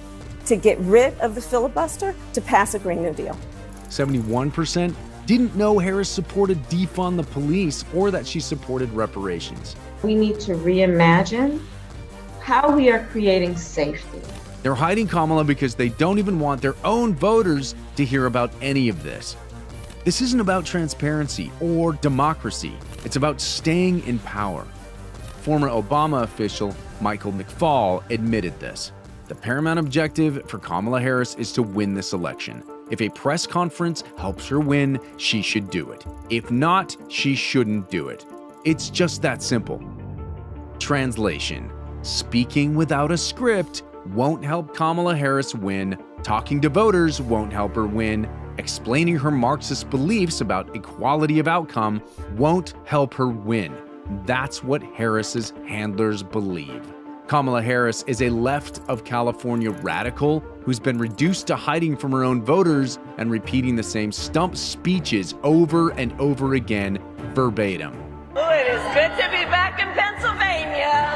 to get rid of the filibuster to pass a Green New Deal. 71% didn't know Harris supported defund the police or that she supported reparations. We need to reimagine how we are creating safety. They're hiding Kamala because they don't even want their own voters to hear about any of this. This isn't about transparency or democracy. It's about staying in power. Former Obama official Michael McFaul admitted this. The paramount objective for Kamala Harris is to win this election. If a press conference helps her win, she should do it. If not, she shouldn't do it. It's just that simple. Translation: speaking without a script won't help Kamala Harris win. Talking to voters won't help her win. Explaining her Marxist beliefs about equality of outcome won't help her win. That's what Harris's handlers believe. Kamala Harris is a left of California radical who's been reduced to hiding from her own voters and repeating the same stump speeches over and over again, verbatim. Oh, it is good to be back in Pennsylvania.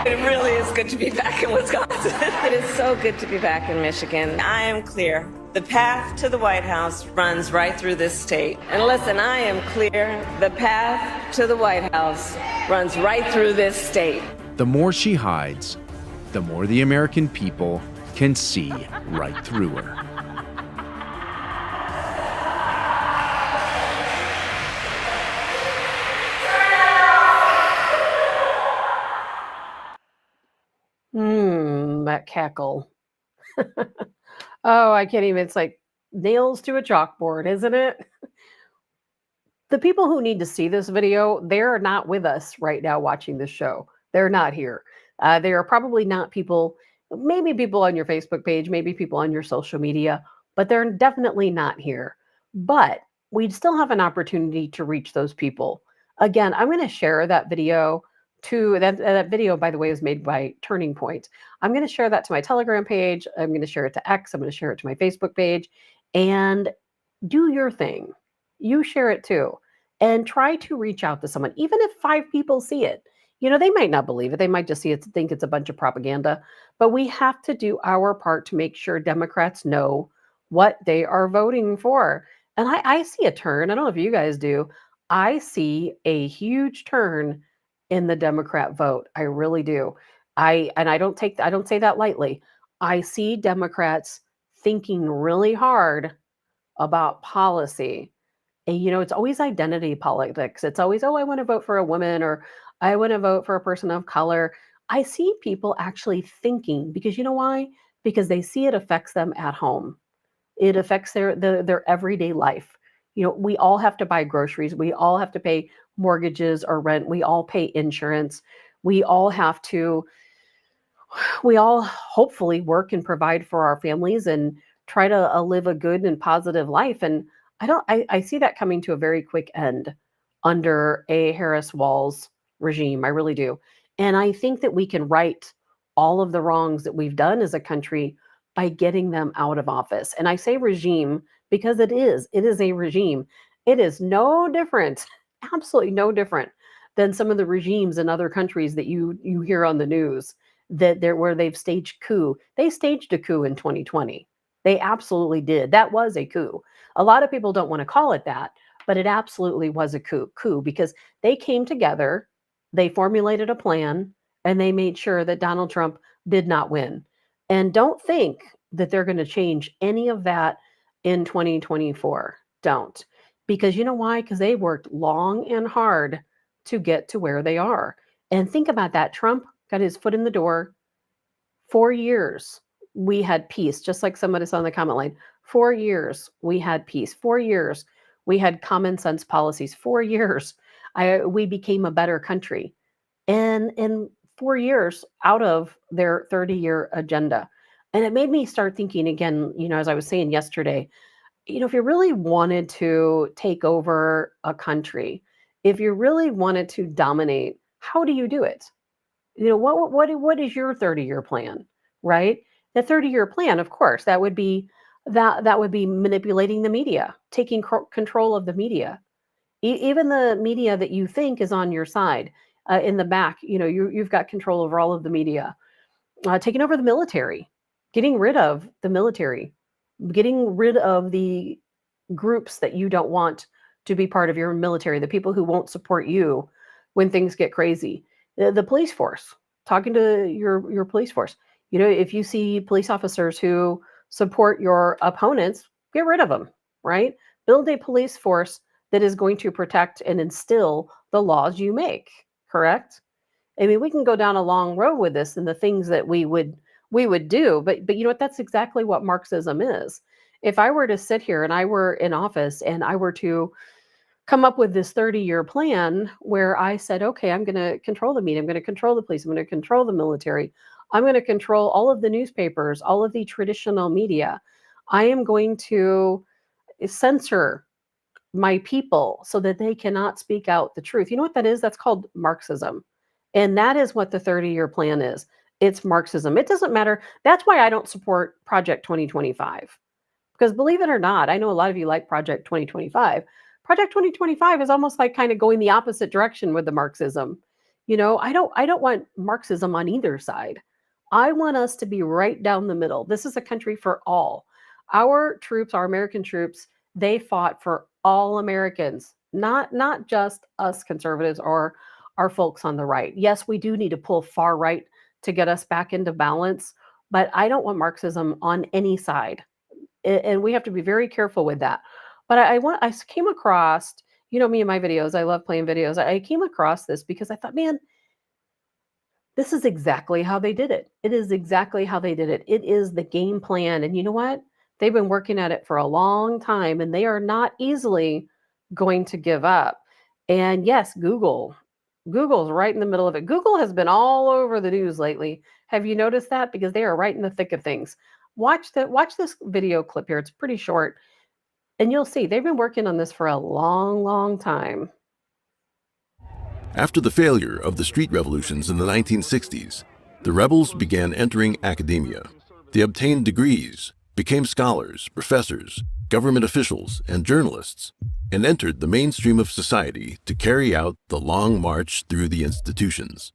It really is good to be back in Wisconsin. It is so good to be back in Michigan. I am clear. The path to the White House runs right through this state. And listen, I am clear. The path to the White House runs right through this state. The more she hides, the more the American people can see right through her. That cackle. Oh, I can't even. It's like nails to a chalkboard, isn't it? The people who need to see this video, they're not with us right now watching this show. They're not here. They are probably not people, maybe people on your Facebook page, maybe people on your social media, but they're definitely not here. But we still have an opportunity to reach those people. Again, I'm going to share that video to that video, by the way, is made by Turning Point. I'm going to share that to my Telegram page. I'm going to share it to X. I'm going to share it to my Facebook page, and do your thing. You share it too, and try to reach out to someone, even if 5 people see it. You know, they might not believe it. They might just see it, think it's a bunch of propaganda, but we have to do our part to make sure Democrats know what they are voting for. And I see a turn. I don't know if you guys do. I see a huge turn in the Democrat vote. I really do. I don't say that lightly. I see Democrats thinking really hard about policy. And, you know, it's always identity politics. It's always, oh, I want to vote for a woman, or I want to vote for a person of color. I see people actually thinking, because you know why? Because they see it affects them at home. It affects their everyday life. You know, we all have to buy groceries. We all have to pay mortgages or rent. We all pay insurance. We all hopefully work and provide for our families and try to live a good and positive life. And I see that coming to a very quick end under a Harris-Walz regime. I really do. And I think that we can right all of the wrongs that we've done as a country by getting them out of office. And I say regime because it is a regime. It is no different, absolutely no different than some of the regimes in other countries that you hear on the news where they've staged coup. They staged a coup in 2020. They absolutely did. That was a coup. A lot of people don't want to call it that, but it absolutely was a coup because they came together, they formulated a plan, and they made sure that Donald Trump did not win. And don't think that they're going to change any of that in 2024. Don't. Because you know why? Because they worked long and hard to get to where they are. And think about that. Trump got his foot in the door. 4 years, we had peace, just like somebody said on the comment line. 4 years, we had peace. 4 years, we had common sense policies. 4 years, we became a better country. And in 4 years out of their 30-year agenda. And it made me start thinking again, as I was saying yesterday, if you really wanted to take over a country, if you really wanted to dominate, how do you do it? What is your 30-year plan, right? The 30-year plan, of course, that would be manipulating the media, taking control of the media. Even the media that you think is on your side, in the back, you've got control over all of the media. Taking over the military, getting rid of the military, getting rid of the groups that you don't want to be part of your military, the people who won't support you when things get crazy. The police force, talking to your police force. If you see police officers who support your opponents, get rid of them, right? Build a police force that is going to protect and instill the laws you make, correct? I mean, we can go down a long road with this and the things that we would do, but you know what? That's exactly what Marxism is. If I were to sit here and I were in office and I were to come up with this 30-year plan where I said, okay, I'm going to control the media, I'm going to control the police, I'm going to control the military, I'm going to control all of the newspapers, all of the traditional media. I am going to censor my people so that they cannot speak out the truth. You know what that is? That's called Marxism. And that is what the 30-year plan is. It's Marxism. It doesn't matter. That's why I don't support Project 2025. Because believe it or not, I know a lot of you like Project 2025. Project 2025 is almost like kind of going the opposite direction with the Marxism. I don't want Marxism on either side. I want us to be right down the middle. This is a country for all. Our troops, our American troops, they fought for all Americans, not just us conservatives or our folks on the right. Yes, we do need to pull far right to get us back into balance, but I don't want Marxism on any side. And we have to be very careful with that. But I came across, me and my videos, I love playing videos. I came across this because I thought, man, this is exactly how they did it. It is exactly how they did it. It is the game plan. And you know what? They've been working at it for a long time and they are not easily going to give up. And yes, Google's right in the middle of it. Google has been all over the news lately. Have you noticed that? Because they are right in the thick of things. Watch this video clip here. It's pretty short. And you'll see they've been working on this for a long, long time. After the failure of the street revolutions in the 1960s, the rebels began entering academia. They obtained degrees, became scholars, professors, government officials, and journalists, and entered the mainstream of society to carry out the long march through the institutions.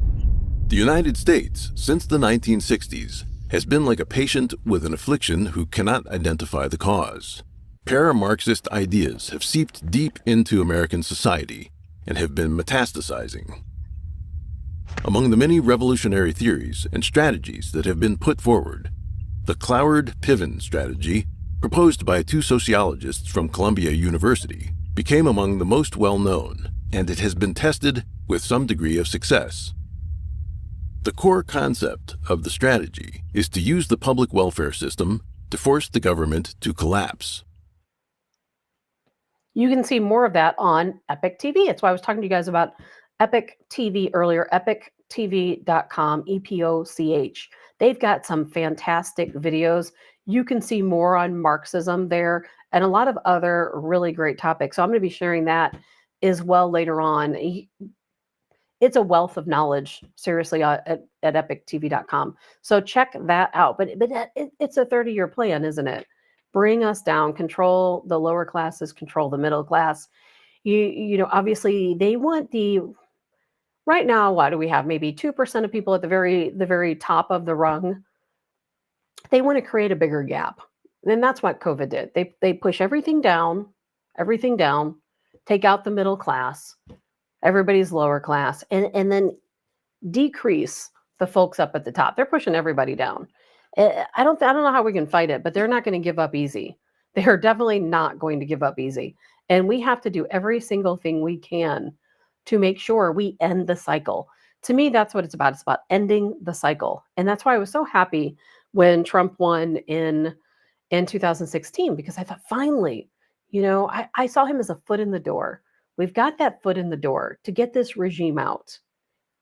The United States, since the 1960s, has been like a patient with an affliction who cannot identify the cause. Para-Marxist ideas have seeped deep into American society and have been metastasizing. Among the many revolutionary theories and strategies that have been put forward, the Cloward-Piven strategy, proposed by two sociologists from Columbia University, became among the most well-known, and it has been tested with some degree of success. The core concept of the strategy is to use the public welfare system to force the government to collapse. You can see more of that on Epic TV. That's why I was talking to you guys about Epic TV earlier, epictv.com, EPOCH. They've got some fantastic videos. You can see more on Marxism there and a lot of other really great topics. So I'm going to be sharing that as well later on. it's a wealth of knowledge, seriously, at epictv.com. So check that out. But it's a 30-year plan, isn't it? Bring us down, control the lower classes, control the middle class. You know, obviously they want right now, what do we have? Maybe 2% of people at the very top of the rung. They want to create a bigger gap. And that's what COVID did. They push everything down, take out the middle class, everybody's lower class, and then decrease the folks up at the top. They're pushing everybody down. I don't know how we can fight it, but they're not going to give up easy. They are definitely not going to give up easy. And we have to do every single thing we can to make sure we end the cycle. To me, that's what it's about. It's about ending the cycle. And that's why I was so happy when Trump won in 2016, because I thought, finally, you know, I saw him as a foot in the door. We've got that foot in the door to get this regime out.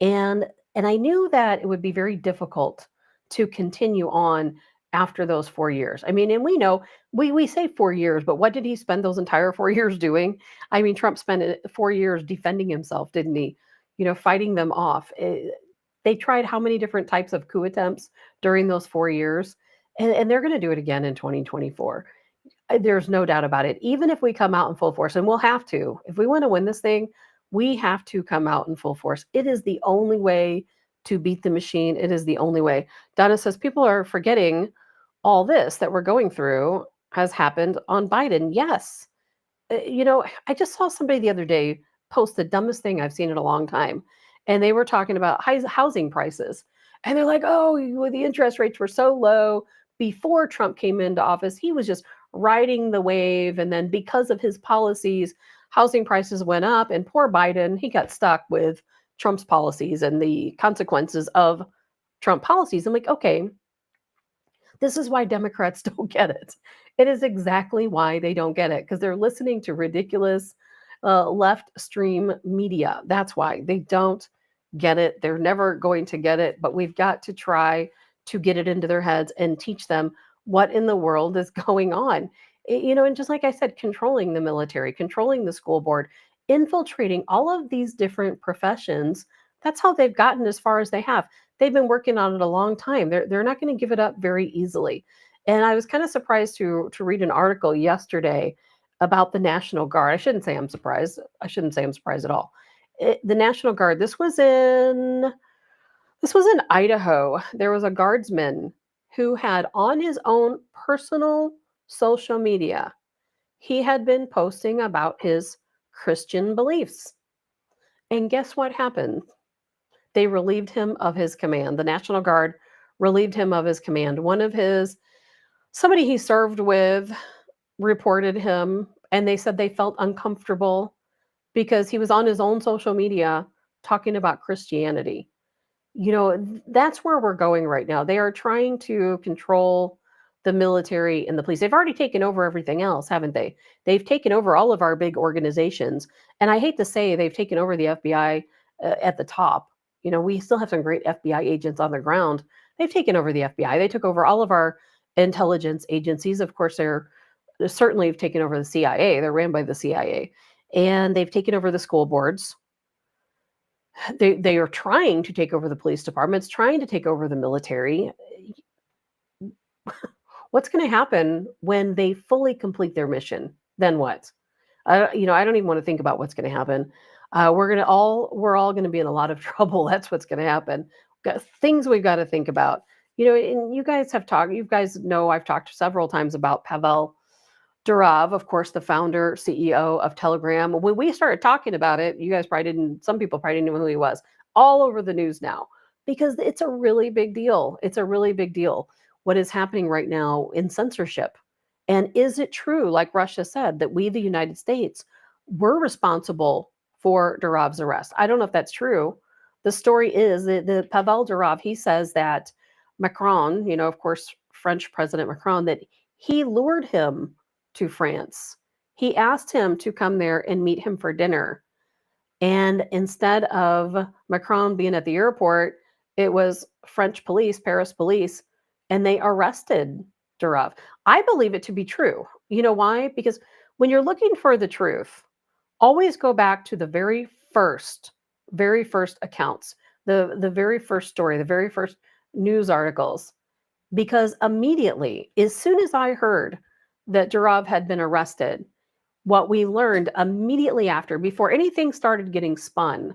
And I knew that it would be very difficult to continue on after those 4 years. I mean, and we know, we say 4 years, but what did he spend those entire 4 years doing? I mean, Trump spent 4 years defending himself, didn't he? You know, fighting them off. They tried how many different types of coup attempts during those 4 years? And they're going to do it again in 2024. There's no doubt about it. Even if we come out in full force, and we'll have to, if we want to win this thing, we have to come out in full force. It is the only way to beat the machine. It is the only way. Donna says people are forgetting all this that we're going through has happened on Biden. Yes. You know, I just saw somebody the other day post the dumbest thing I've seen in a long time. And they were talking about housing prices. And they're like, oh, the interest rates were so low before Trump came into office. He was just riding the wave. And then because of his policies, housing prices went up. And poor Biden, he got stuck with Trump's policies and the consequences of Trump policies. I'm like, okay, this is why Democrats don't get it. It is exactly why they don't get it, because they're listening to ridiculous left stream media. That's why they don't get it. They're never going to get it, but we've got to try to get it into their heads and teach them what in the world is going on. You know, and just like I said, controlling the military, controlling the school board, infiltrating all of these different professions. That's how they've gotten as far as they have. They've been working on it a long time. They're not going to give it up very easily. And I was kind of surprised to read an article yesterday about the National Guard. I shouldn't say I'm surprised. I shouldn't say I'm surprised at all. The National Guard. This was in Idaho. There was a guardsman who had, on his own personal social media, he had been posting about his Christian beliefs. And guess what happened? They relieved him of his command. The National Guard relieved him of his command. Somebody he served with reported him, and they said they felt uncomfortable because he was on his own social media talking about Christianity. You know, that's where we're going right now. They are trying to control the military and the police. They've already taken over everything else, haven't they? They've taken over all of our big organizations. And I hate to say they've taken over the FBI at the top. You know, we still have some great FBI agents on the ground. They've taken over the FBI. They took over all of our intelligence agencies. Of course, they certainly have taken over the CIA. They're ran by the CIA. And they've taken over the school boards. They are trying to take over the police departments, trying to take over the military. What's going to happen when they fully complete their mission? Then what? I don't even want to think about what's going to happen. We're all going to be in a lot of trouble. That's what's going to happen. Things we've got to think about. You know, and you guys have talked. You guys know I've talked several times about Pavel Durov, of course, the founder, CEO of Telegram. When we started talking about it, you guys probably didn't. Some people probably didn't know who he was. All over the news now, because it's a really big deal. It's a really big deal what is happening right now in censorship. And is it true, like Russia said, that we, the United States, were responsible for Durov's arrest? I don't know if that's true. The story is that the Pavel Durov, he says that Macron, you know, of course, French President Macron, that he lured him to France. He asked him to come there and meet him for dinner. And instead of Macron being at the airport, it was French police, Paris police, and they arrested Durov. I believe it to be true. You know why? Because when you're looking for the truth, always go back to the very first very first accounts, the very first story, the very first news articles, because immediately, as soon as I heard that Durov had been arrested, what we learned immediately after, before anything started getting spun,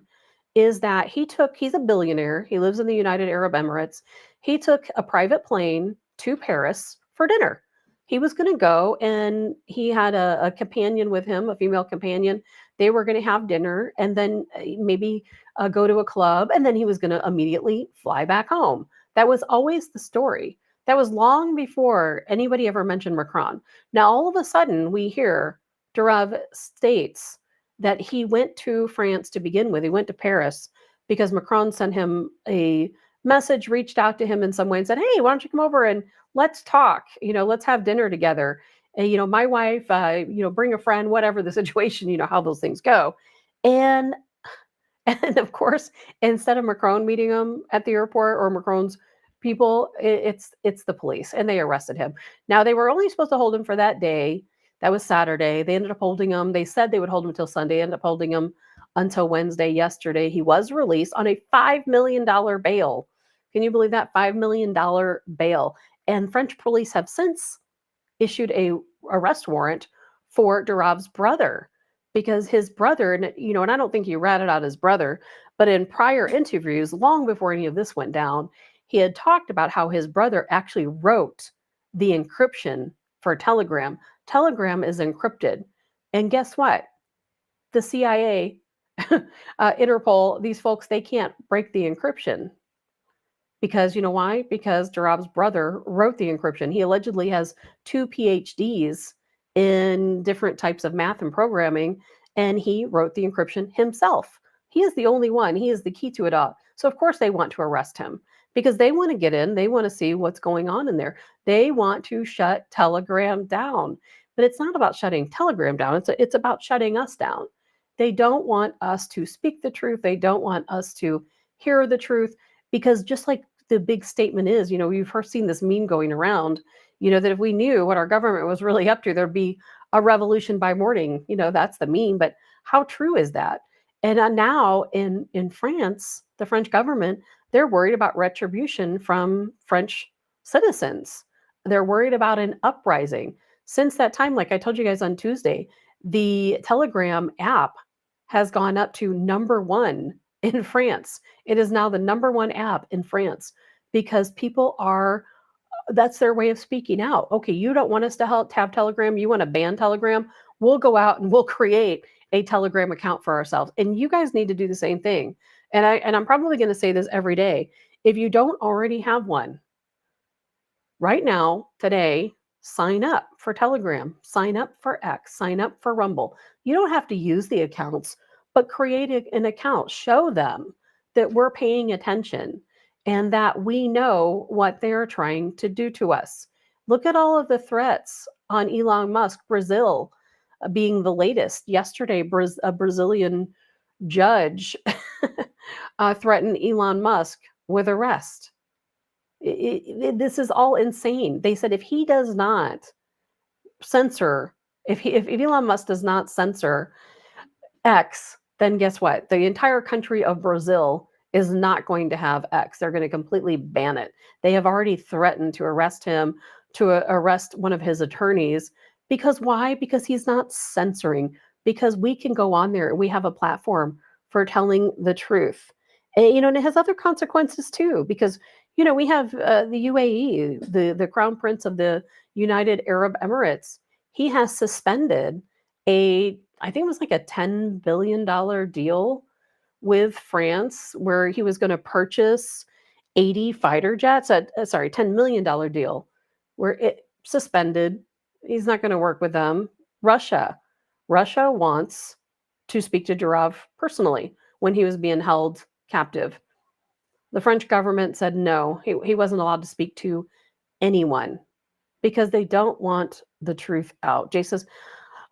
is that he's a billionaire. He lives in the United Arab Emirates. He took a private plane to Paris for dinner. He was going to go, and he had a companion with him, a female companion. They were going to have dinner and then maybe go to a club, and then he was going to immediately fly back home. That was always the story. That was long before anybody ever mentioned Macron. Now, all of a sudden, we hear Durov states that he went to France to begin with. He went to Paris because Macron sent him a message, reached out to him in some way and said, hey, why don't you come over and let's talk, let's have dinner together. And, my wife, bring a friend, whatever the situation, how those things go. And of course, instead of Macron meeting him at the airport or Macron's people, it's the police, and they arrested him. Now, they were only supposed to hold him for that day. That was Saturday. They ended up holding him. They said they would hold him until Sunday, ended up holding him until Wednesday. Yesterday, he was released on a $5 million bail. Can you believe that? $5 million bail. And French police have since issued a arrest warrant for Durov's brother, because his brother, and I don't think he ratted out his brother, but in prior interviews, long before any of this went down, he had talked about how his brother actually wrote the encryption for Telegram. Telegram is encrypted. And guess what? The CIA, Interpol, these folks, they can't break the encryption. Because you know why? Because Durov's brother wrote the encryption. He allegedly has 2 PhDs in different types of math and programming, and he wrote the encryption himself. He is the only one. He is the key to it all. So of course they want to arrest him because they want to get in. They want to see what's going on in there. They want to shut Telegram down. But it's not about shutting Telegram down. It's about shutting us down. They don't want us to speak the truth. They don't want us to hear the truth, because just like the big statement is, you've seen this meme going around, that if we knew what our government was really up to, there'd be a revolution by morning. That's the meme. But how true is that? And now in France, the French government, they're worried about retribution from French citizens. They're worried about an uprising. Since that time, like I told you guys on Tuesday, the Telegram app has gone up to #1 in France. It is now the #1 app in France because people that's their way of speaking out. Okay, you don't want us to have Telegram. You want to ban Telegram. We'll go out and we'll create a Telegram account for ourselves. And you guys need to do the same thing. And I'm probably going to say this every day. If you don't already have one, right now, today, sign up for Telegram, sign up for X, sign up for Rumble. You don't have to use the accounts, but create an account. Show them that we're paying attention and that we know what they're trying to do to us. Look at all of the threats on Elon Musk, Brazil being the latest. Yesterday, a Brazilian judge threatened Elon Musk with arrest. This is all insane. They said if he does not censor, if Elon Musk does not censor X, then guess what? The entire country of Brazil is not going to have X. They're going to completely ban it. They have already threatened to arrest him, to arrest one of his attorneys. Because why? Because he's not censoring. Because we can go on there and we have a platform for telling the truth. And, and it has other consequences too. Because we have the UAE, the Crown Prince of the United Arab Emirates. He has suspended I think it was like a $10 billion deal with France where he was going to purchase 80 fighter jets. $10 million deal where it suspended. He's not going to work with them. Russia wants to speak to Durov personally when he was being held captive. The French government said no, he wasn't allowed to speak to anyone because they don't want the truth out. Jay says,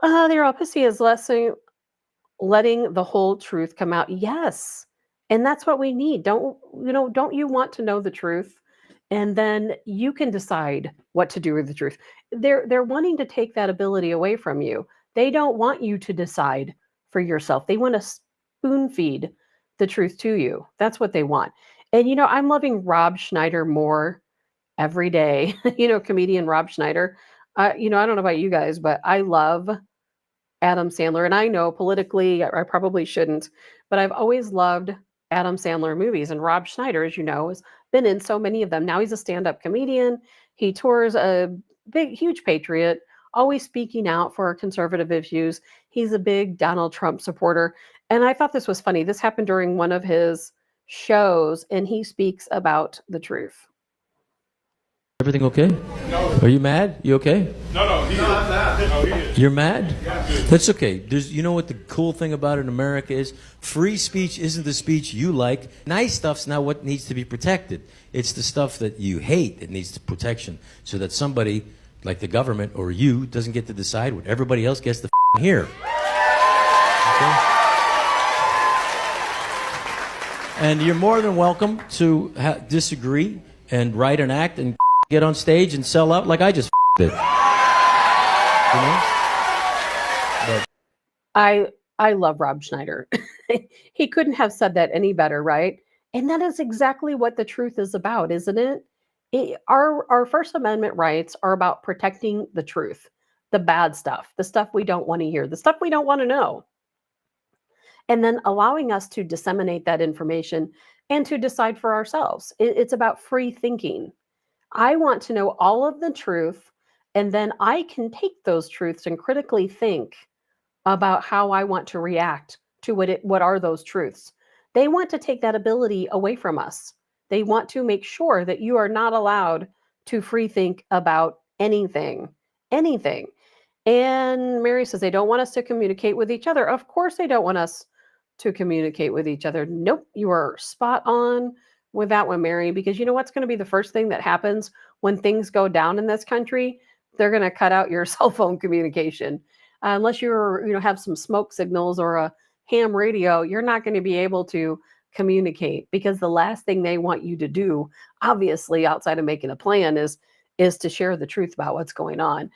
the opposite is letting the whole truth come out. Yes, and that's what we need. Don't you want to know the truth? And then you can decide what to do with the truth. They're wanting to take that ability away from you. They don't want you to decide for yourself. They want to spoon feed the truth to you. That's what they want. And, I'm loving Rob Schneider more every day. Comedian Rob Schneider. I don't know about you guys, but I love Adam Sandler. And I know politically, I probably shouldn't, but I've always loved Adam Sandler movies. And Rob Schneider, as you know, has been in so many of them. Now he's a stand-up comedian. He tours, a big, huge patriot, always speaking out for conservative issues. He's a big Donald Trump supporter. And I thought this was funny. This happened during one of his shows, and he speaks about the truth. Everything okay? No. Are you mad? You okay? No, he's not mad. No, he is. You're mad? Yeah. That's okay. You know what the cool thing about it in America is? Free speech isn't the speech you like. Nice stuff's not what needs to be protected. It's the stuff that you hate that needs protection, so that somebody like the government or you doesn't get to decide what everybody else gets to hear. Okay? And you're more than welcome to disagree and write an act and get on stage and sell out like I just did. I love Rob Schneider. He couldn't have said that any better, right? And that is exactly what the truth is about, isn't it? Our First Amendment rights are about protecting the truth, the bad stuff, the stuff we don't want to hear, the stuff we don't want to know. And then allowing us to disseminate that information and to decide for ourselves. It's about free thinking. I want to know all of the truth, and then I can take those truths and critically think about how I want to react to what are those truths. They want to take that ability away from us. They want to make sure that you are not allowed to free think about anything. And Mary says they don't want us to communicate with each other. Of course they don't want us to communicate with each other. Nope, you are spot on with that one, Mary, because you know what's going to be the first thing that happens when things go down in this country? They're going to cut out your cell phone communication. Unless you're, have some smoke signals or a ham radio, you're not going to be able to communicate, because the last thing they want you to do, obviously, outside of making a plan, is to share the truth about what's going on.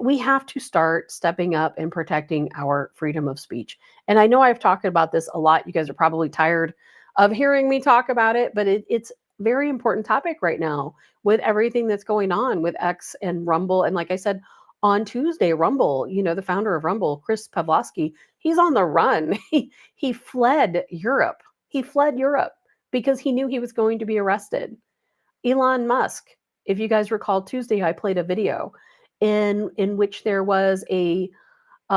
We have to start stepping up and protecting our freedom of speech. And I know I've talked about this a lot. You guys are probably tired of hearing me talk about it, but it's a very important topic right now with everything that's going on with X and Rumble. And like I said, on Tuesday, Rumble, the founder of Rumble, Chris Pavlovsky, he's on the run. He fled Europe. He fled Europe because he knew he was going to be arrested. Elon Musk, if you guys recall, Tuesday, I played a video in which there was a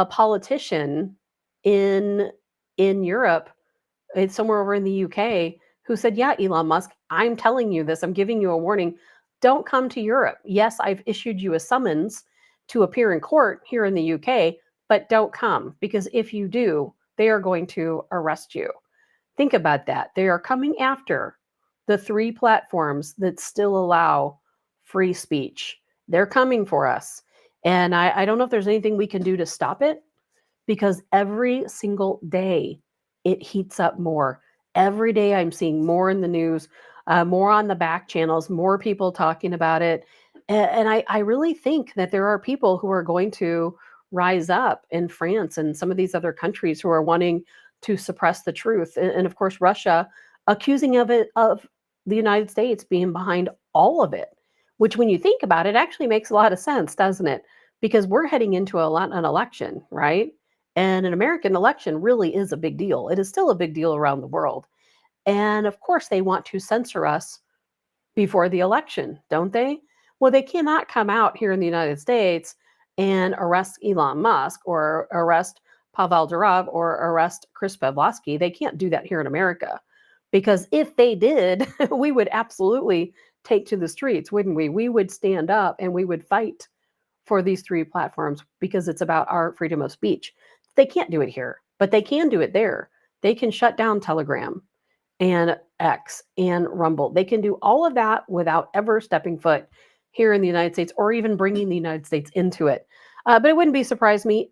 politician in Europe, it's somewhere over in the UK, who said, yeah, Elon Musk, I'm telling you this, I'm giving you a warning. Don't come to Europe. Yes, I've issued you a summons to appear in court here in the UK, but don't come, because if you do, they are going to arrest you. Think about that. They are coming after the 3 platforms that still allow free speech. They're coming for us. And I don't know if there's anything we can do to stop it, because every single day it heats up more. Every day I'm seeing more in the news, more on the back channels, more people talking about it. And I really think that there are people who are going to rise up in France and some of these other countries who are wanting to suppress the truth. And of course, Russia accusing of the United States being behind all of it, which when you think about it, actually makes a lot of sense, doesn't it? Because we're heading into an election, right? And an American election really is a big deal. It is still a big deal around the world. And of course, they want to censor us before the election, don't they? Well, they cannot come out here in the United States and arrest Elon Musk or arrest Pavel Durov or arrest Chris Pavlovsky. They can't do that here in America, because if they did, we would absolutely take to the streets, wouldn't we? We would stand up and we would fight for these 3 platforms, because it's about our freedom of speech. They can't do it here, but they can do it there. They can shut down Telegram and X and Rumble. They can do all of that without ever stepping foot here in the United States, or even bringing the United States into it. But it wouldn't surprise me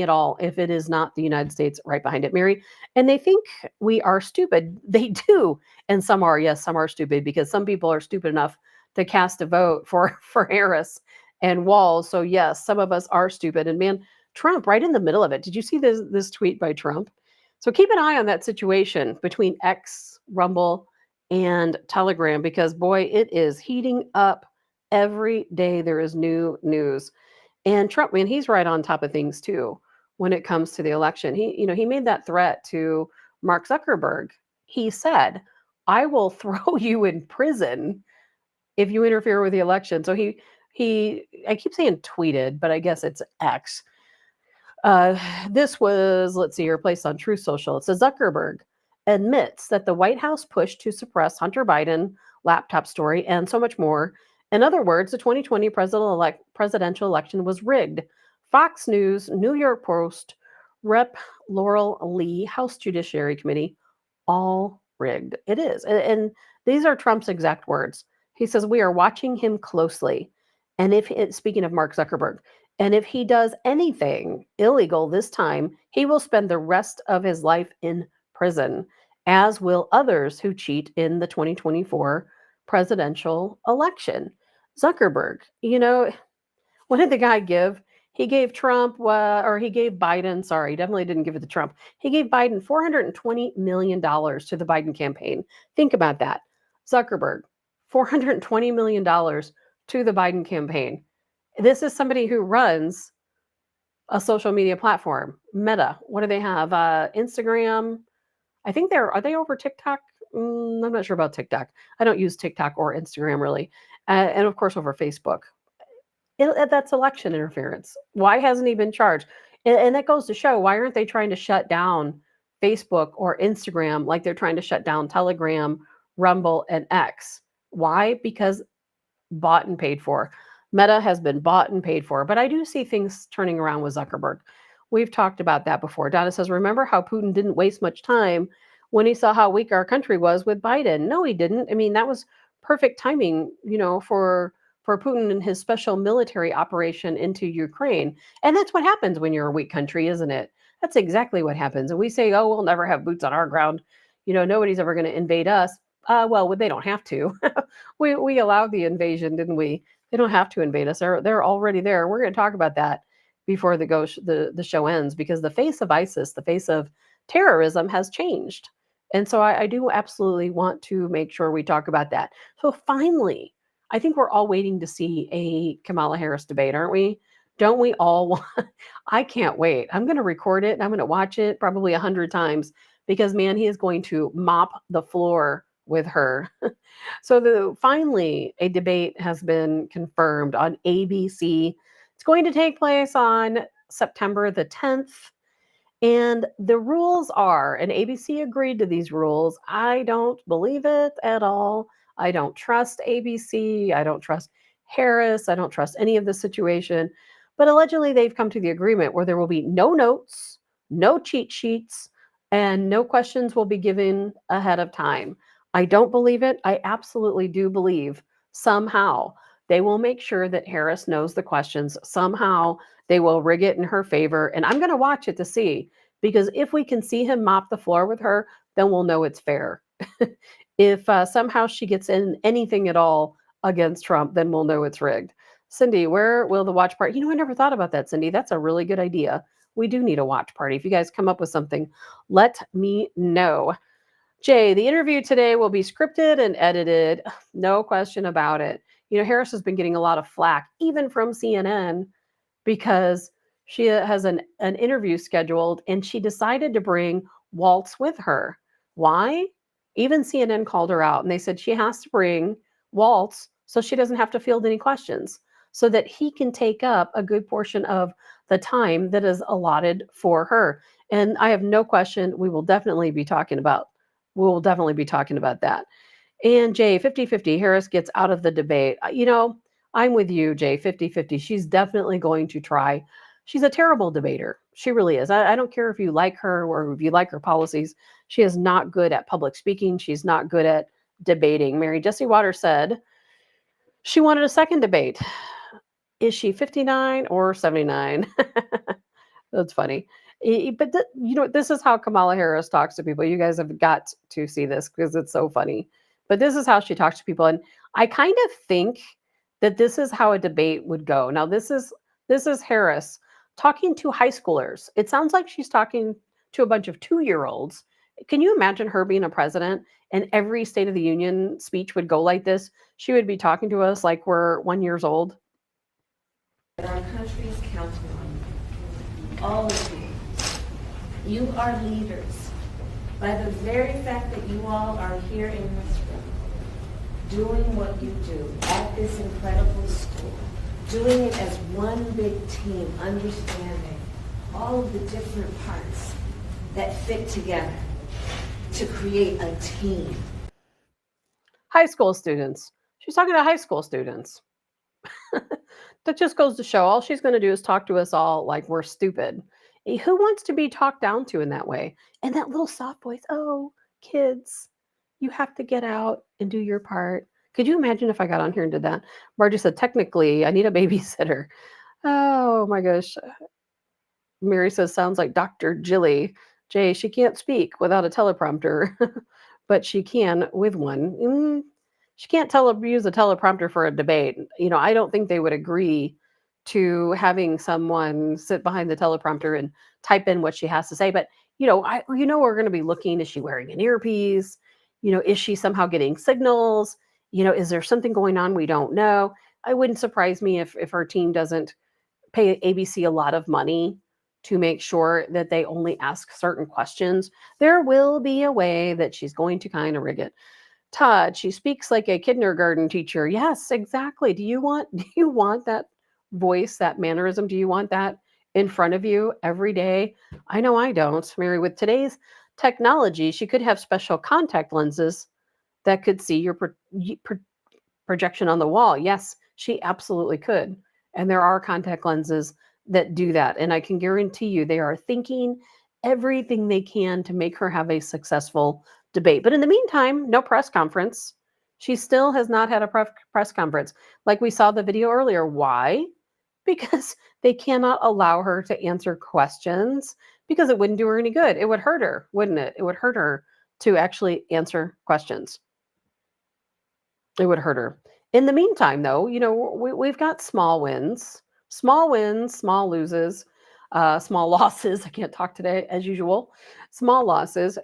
at all if it is not the United States right behind it, Mary. And they think we are stupid. They do. And some are, yes, some are stupid, because some people are stupid enough to cast a vote for Harris and Walz. So yes, some of us are stupid. And man, Trump right in the middle of it. Did you see this tweet by Trump? So keep an eye on that situation between X, Rumble, and Telegram, because boy, it is heating up every day. There is new news. And Trump, man, he's right on top of things too when it comes to the election. He made that threat to Mark Zuckerberg. He said, "I will throw you in prison if you interfere with the election." So I keep saying tweeted, but I guess it's X. This was, let's see here, placed on Truth Social. It says Zuckerberg admits that the White House pushed to suppress Hunter Biden laptop story and so much more. In other words, the 2020 presidential election was rigged. Fox News, New York Post, Rep. Laurel Lee, House Judiciary Committee, all rigged. It is. And these are Trump's exact words. He says, "We are watching him closely." And speaking of Mark Zuckerberg, and if he does anything illegal this time, he will spend the rest of his life in prison, as will others who cheat in the 2024 presidential election. Zuckerberg, what did the guy give? He gave Trump, or he gave Biden, sorry, definitely didn't give it to Trump. He gave Biden $420 million to the Biden campaign. Think about that. Zuckerberg, $420 million to the Biden campaign. This is somebody who runs a social media platform. Meta, what do they have? Instagram. I think are they over TikTok? I'm not sure about TikTok. I don't use TikTok or Instagram really. And of course over Facebook. That's election interference. Why hasn't he been charged? And that goes to show, why aren't they trying to shut down Facebook or Instagram like they're trying to shut down Telegram, Rumble, and X? Why? Because bought and paid for. Meta has been bought and paid for. But I do see things turning around with Zuckerberg. We've talked about that before. Donna says, remember how Putin didn't waste much time when he saw how weak our country was with Biden? No, he didn't. I mean, that was perfect timing, for Putin and his special military operation into Ukraine. And that's what happens when you're a weak country, isn't it? That's exactly what happens. And we say, oh, we'll never have boots on our ground. Nobody's ever going to invade us. Well, they don't have to. we allowed the invasion, didn't we? They don't have to invade us. They're already there. We're going to talk about that before the show ends, because the face of ISIS, the face of terrorism has changed. And so I do absolutely want to make sure we talk about that. So finally, I think we're all waiting to see a Kamala Harris debate, aren't we? Don't we all want? I can't wait. I'm going to record it and I'm going to watch it probably 100 times because, man, he is going to mop the floor with her. So finally, a debate has been confirmed on ABC. It's going to take place on September the 10th. And the rules are, and ABC agreed to these rules. I don't believe it at all. I don't trust ABC. I don't trust Harris. I don't trust any of the situation. But allegedly, they've come to the agreement where there will be no notes, no cheat sheets, and no questions will be given ahead of time. I don't believe it. I absolutely do believe somehow they will make sure that Harris knows the questions. Somehow they will rig it in her favor. And I'm going to watch it to see, because if we can see him mop the floor with her, then we'll know it's fair. If somehow she gets in anything at all against Trump, then we'll know it's rigged. Cindy, where will the watch party? I never thought about that, Cindy. That's a really good idea. We do need a watch party. If you guys come up with something, let me know. Jay, the interview today will be scripted and edited. No question about it. Harris has been getting a lot of flack, even from CNN, because she has an interview scheduled and she decided to bring Waltz with her. Why? Even CNN called her out and they said she has to bring Waltz so she doesn't have to field any questions, so that he can take up a good portion of the time that is allotted for her. And I have no question we will definitely be talking about that. And Jay, 50-50, Harris gets out of the debate. I'm with you, Jay, 50-50. She's definitely going to try. She's a terrible debater. She really is. I don't care if you like her or if you like her policies. She is not good at public speaking. She's not good at debating. Mary Jessie Waters said she wanted a second debate. Is she 59 or 79? That's funny. But this is how Kamala Harris talks to people. You guys have got to see this because it's so funny. But this is how she talks to people. And I kind of think that this is how a debate would go. Now, this is Harris talking to high schoolers. It sounds like she's talking to a bunch of 2-year-olds. Can you imagine her being a president and every State of the Union speech would go like this? She would be talking to us like we're 1 year old. Our country is counting on you, all of you. You are leaders. By the very fact that you all are here in this room, doing what you do at this incredible school, doing it as one big team, understanding all of the different parts that fit together to create a team. High school students. She's talking to high school students. That just goes to show all she's going to do is talk to us all like we're stupid. Who wants to be talked down to in that way? And that little soft voice, oh, kids, you have to get out and do your part. Could you imagine if I got on here and did that? Margie said, technically, I need a babysitter. Oh my gosh. Mary says, sounds like Dr. Jilly. Jay, she can't speak without a teleprompter, but she can with one. She can't use a teleprompter for a debate. I don't think they would agree to having someone sit behind the teleprompter and type in what she has to say. But, we're going to be looking, is she wearing an earpiece? Is she somehow getting signals? Is there something going on we don't know? I wouldn't surprise me if her team doesn't pay ABC a lot of money to make sure that they only ask certain questions. There will be a way that she's going to kind of rig it. Todd, she speaks like a kindergarten teacher. Yes, exactly. Do you want that voice, that mannerism? Do you want that in front of you every day? I know I don't. Mary, with today's technology, she could have special contact lenses that could see your projection on the wall. Yes, she absolutely could. And there are contact lenses that do that. And I can guarantee you they are thinking everything they can to make her have a successful debate. But in the meantime, no press conference. She still has not had a press conference. Like we saw the video earlier. Why? Because they cannot allow her to answer questions because it wouldn't do her any good. It would hurt her, wouldn't it? It would hurt her to actually answer questions. It would hurt her. In the meantime, though, we've got small wins, small loses, small losses. I can't talk today as usual. Small losses.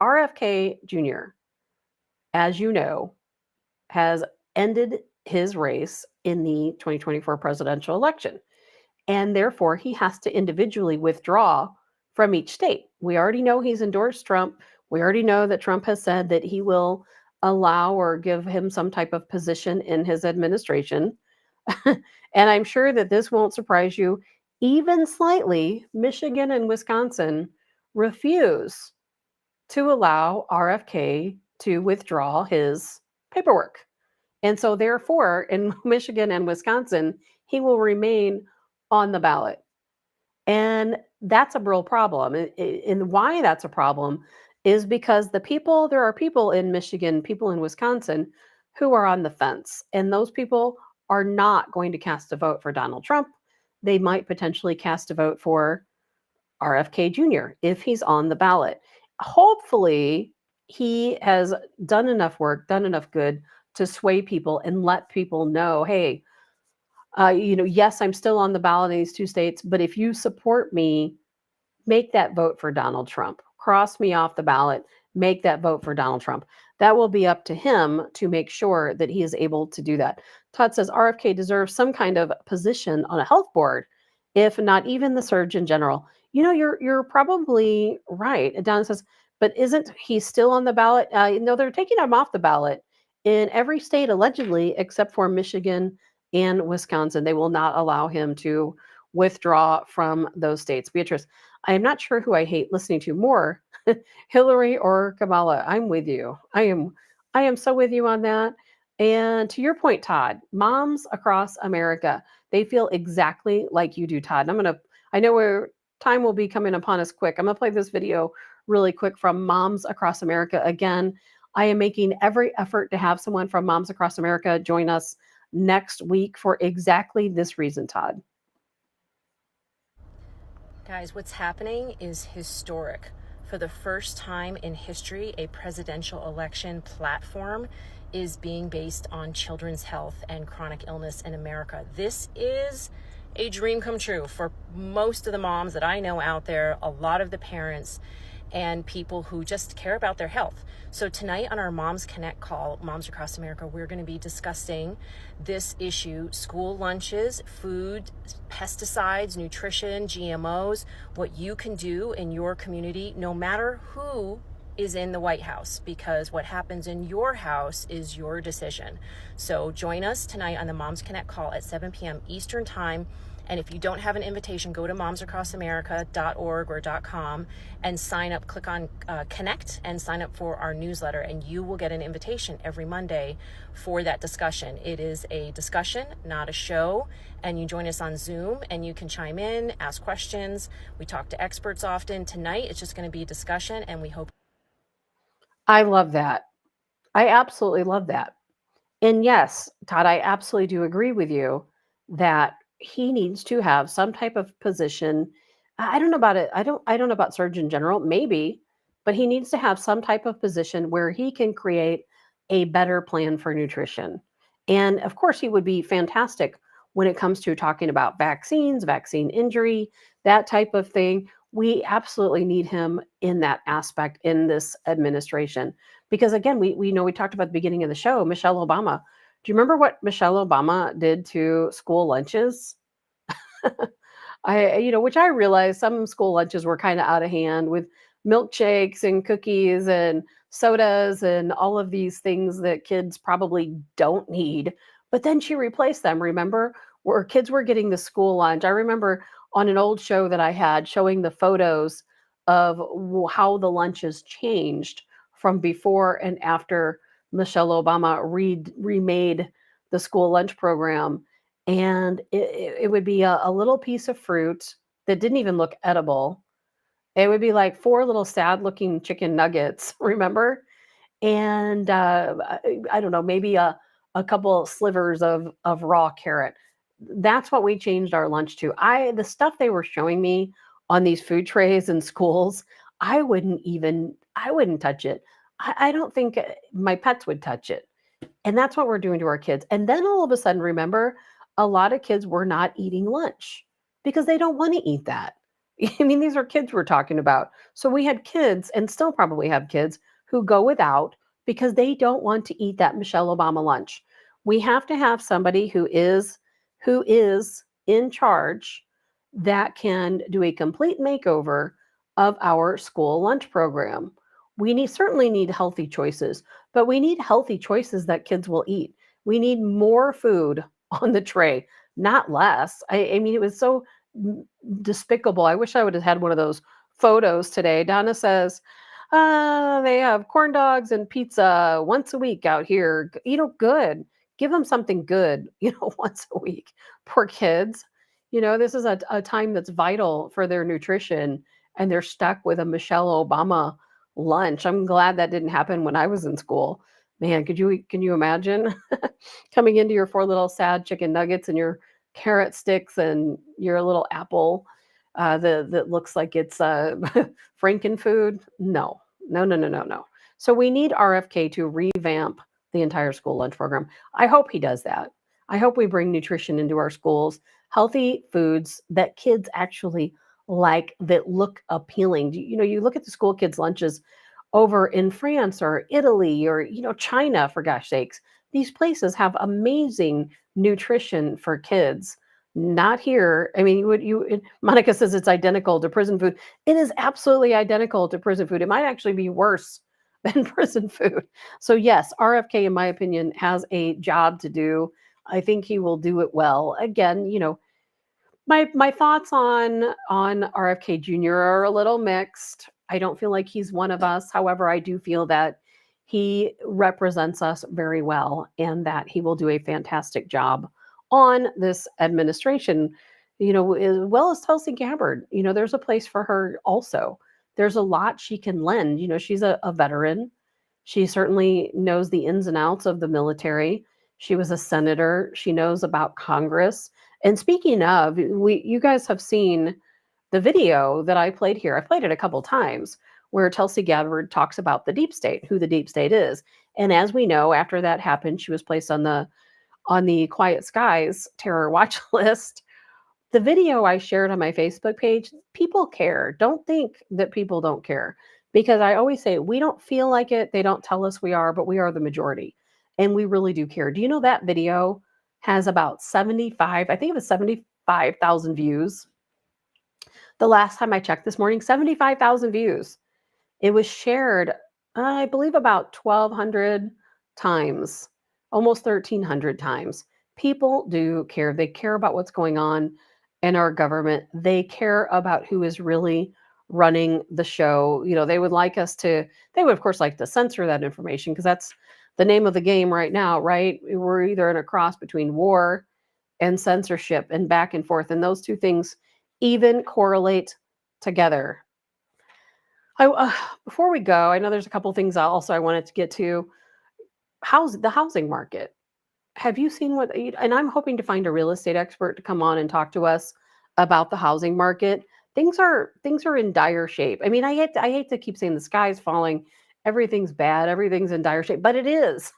RFK Jr., as you know, has ended his race in the 2024 presidential election. And therefore, he has to individually withdraw from each state. We already know he's endorsed Trump. We already know that Trump has said that he will allow or give him some type of position in his administration. And I'm sure that this won't surprise you even slightly. Michigan and Wisconsin refuse to allow RFK to withdraw his paperwork. And so therefore, in Michigan and Wisconsin, he will remain on the ballot. And that's a real problem. And why that's a problem is because there are people in Michigan, people in Wisconsin who are on the fence. And those people are not going to cast a vote for Donald Trump. They might potentially cast a vote for RFK Jr. if he's on the ballot. Hopefully, he has done enough work, done enough good to sway people and let people know, hey, yes, I'm still on the ballot in these 2 states, but if you support me, make that vote for Donald Trump. Cross me off the ballot, make that vote for Donald Trump. That will be up to him to make sure that he is able to do that. Todd says RFK deserves some kind of position on a health board, if not even the Surgeon General. You're probably right. Donna says, but isn't he still on the ballot? No, they're taking him off the ballot in every state, allegedly, except for Michigan and Wisconsin. They will not allow him to withdraw from those states. Beatrice, I am not sure who I hate listening to more, Hillary or Kamala. I'm with you. I am so with you on that. And to your point, Todd, moms across America, they feel exactly like you do, Todd. And I know time will be coming upon us quick. I'm going to play this video really quick from Moms Across America. Again, I am making every effort to have someone from Moms Across America join us next week for exactly this reason, Todd. Guys, what's happening is historic. For the first time in history, a presidential election platform is being based on children's health and chronic illness in America. This is a dream come true for most of the moms that I know out there, a lot of the parents and people who just care about their health. So tonight on our Moms Connect call, Moms Across America, we're going to be discussing this issue: school lunches, food, pesticides, nutrition, GMOs, what you can do in your community, no matter who is in the White House, because what happens in your house is your decision. So join us tonight on the Moms Connect call at 7 p.m. Eastern Time. And if you don't have an invitation, go to momsacrossamerica.org or .com and sign up. Click on Connect and sign up for our newsletter, and you will get an invitation every Monday for that discussion. It is a discussion, not a show, and you join us on Zoom and you can chime in, ask questions. We talk to experts often. Tonight, it's just going to be a discussion, and we hope. I love that. I absolutely love that. And yes, Todd, I absolutely do agree with you that he needs to have some type of position. I don't know about it. I don't know about Surgeon General, maybe, but he needs to have some type of position where he can create a better plan for nutrition. And of course, he would be fantastic when it comes to talking about vaccines, vaccine injury, that type of thing. We absolutely need him in that aspect in this administration. Because again, we know we talked about at the beginning of the show, Michelle Obama. Do you remember what Michelle Obama did to school lunches? Which I realized some school lunches were kind of out of hand with milkshakes and cookies and sodas and all of these things that kids probably don't need. But then she replaced them, remember? Where kids were getting the school lunch. I remember on an old show that I had showing the photos of how the lunches changed from before and after Michelle Obama remade the school lunch program. And it would be a little piece of fruit that didn't even look edible. It would be like 4 little sad looking chicken nuggets, remember? And I don't know, maybe a couple slivers of raw carrot. That's what we changed our lunch to. The stuff they were showing me on these food trays in schools, I wouldn't touch it. I don't think my pets would touch it. And that's what we're doing to our kids. And then all of a sudden, remember, a lot of kids were not eating lunch because they don't want to eat that. I mean, these are kids we're talking about. So we had kids, and still probably have kids, who go without because they don't want to eat that Michelle Obama lunch. We have to have somebody who is in charge that can do a complete makeover of our school lunch program. We certainly need healthy choices, but we need healthy choices that kids will eat. We need more food on the tray, not less. I mean, it was so despicable. I wish I would have had one of those photos today. Donna says, they have corn dogs and pizza once a week out here. Good. Give them something good, once a week. Poor kids. This is a time that's vital for their nutrition, and they're stuck with a Michelle Obama lunch. I'm glad that didn't happen when I was in school. Man, can you imagine coming into your 4 little sad chicken nuggets and your carrot sticks and your little apple that looks like it's Frankenfood? No. So we need RFK to revamp the entire school lunch program. I hope he does that. I hope we bring nutrition into our schools, healthy foods that kids actually like, that look appealing. You look at the school kids' lunches over in France or Italy or, China, for gosh sakes. These places have amazing nutrition for kids. Not here. I mean, Monica says it's identical to prison food. It is absolutely identical to prison food. It might actually be worse than prison food. So yes, RFK, in my opinion, has a job to do. I think he will do it well. Again, my thoughts on RFK Jr. are a little mixed. I don't feel like he's one of us. However, I do feel that he represents us very well and that he will do a fantastic job on this administration, as well as Tulsi Gabbard. There's a place for her also. There's a lot she can lend. She's a veteran. She certainly knows the ins and outs of the military. She was a senator. She knows about Congress. And speaking of, you guys have seen the video that I played here. I played it a couple times where Tulsi Gabbard talks about the deep state, who the deep state is. And as we know, after that happened, she was placed on the Quiet Skies terror watch list. The video I shared on my Facebook page, people care. Don't think that people don't care, because I always say we don't feel like it. They don't tell us we are, but we are the majority, and we really do care. Do you know that video has about 75, I think it was 75,000 views. The last time I checked this morning, 75,000 views. It was shared, I believe, about 1,200 times, almost 1,300 times. People do care. They care about what's going on in our government. They care about who is really running the show. You know, they would like us to, they would, of course, like to censor that information, because that's the name of the game right now, right? We're either in a cross between war and censorship and back and forth. And those two things even correlate together. Before we go, I know there's a couple things I wanted to get to. The housing market. Have you seen what, and I'm hoping to find a real estate expert to come on and talk to us about the housing market. Things are in dire shape. I mean, I hate to keep saying the sky's falling, everything's bad, everything's in dire shape, but it is.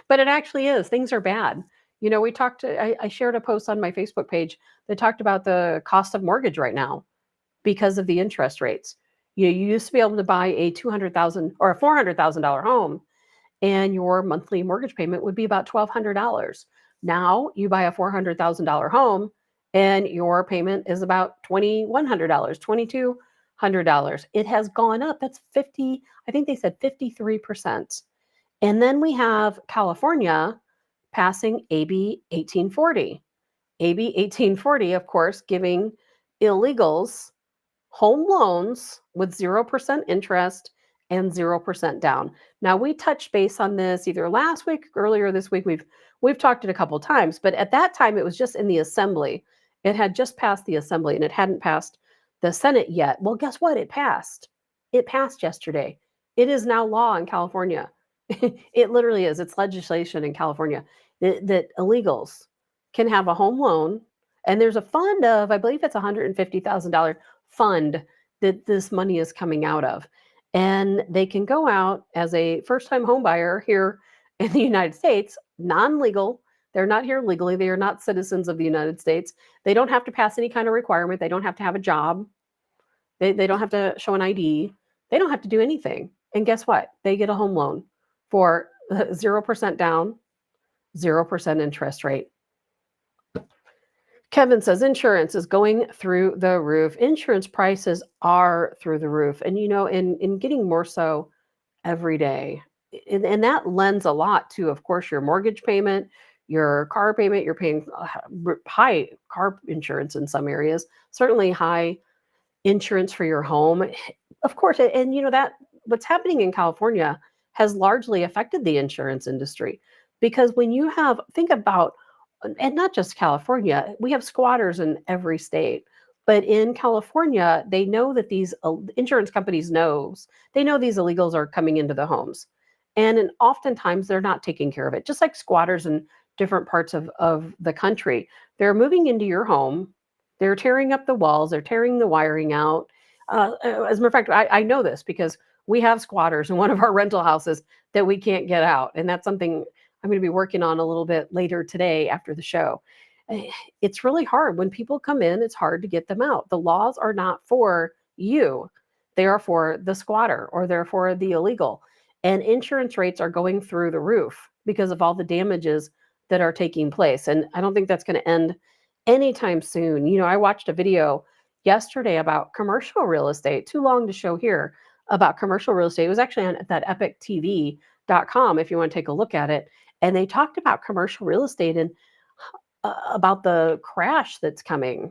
But it actually is. Things are bad. You know, I shared a post on my Facebook page that talked about the cost of mortgage right now because of the interest rates. You used to be able to buy a $200,000 or a $400,000 home, and your monthly mortgage payment would be about $1,200. Now you buy a $400,000 home, and your payment is about $2,100, $2,200. It has gone up. That's 50. I think they said 53%. And then we have California passing AB 1840. AB 1840, of course, giving illegals home loans with 0% interest and 0% down. Now, we touched base on this either last week, earlier this week. We've talked it a couple times, but at that time it was just in the assembly. It had just passed the assembly and it hadn't passed the Senate yet. Well, guess what? It passed. It passed yesterday. It is now law in California. It literally is. It's legislation in California that illegals can have a home loan, and there's a fund of, I believe it's $150,000 fund that this money is coming out of. And they can go out as a first-time home buyer here in the United States, non-legal. They're not here legally. They are not citizens of the United States. They don't have to pass any kind of requirement. They don't have to have a job. They don't have to show an ID. They don't have to do anything. And guess what? They get a home loan for 0% down, 0% interest rate. Kevin says insurance is going through the roof. Insurance prices are through the roof. And, you know, in getting more so every day. And that lends a lot to, of course, your mortgage payment, your car payment. You're paying high car insurance in some areas, certainly high insurance for your home. Of course, and you know that what's happening in California has largely affected the insurance industry, because when you think about, and not just California, we have squatters in every state. But in California, they know that these insurance companies they know these illegals are coming into the homes. And oftentimes they're not taking care of it. Just like squatters in different parts of the country. They're moving into your home. They're tearing up the walls. They're tearing the wiring out. As a matter of fact, I know this because we have squatters in one of our rental houses that we can't get out. And that's something I'm going to be working on a little bit later today after the show. It's really hard. When people come in, it's hard to get them out. The laws are not for you. They are for the squatter, or they're for the illegal. And insurance rates are going through the roof because of all the damages that are taking place. And I don't think that's going to end anytime soon. You know, I watched a video yesterday about commercial real estate, too long to show here, about commercial real estate. It was actually on that epictv.com if you want to take a look at it. And they talked about commercial real estate and about the crash that's coming,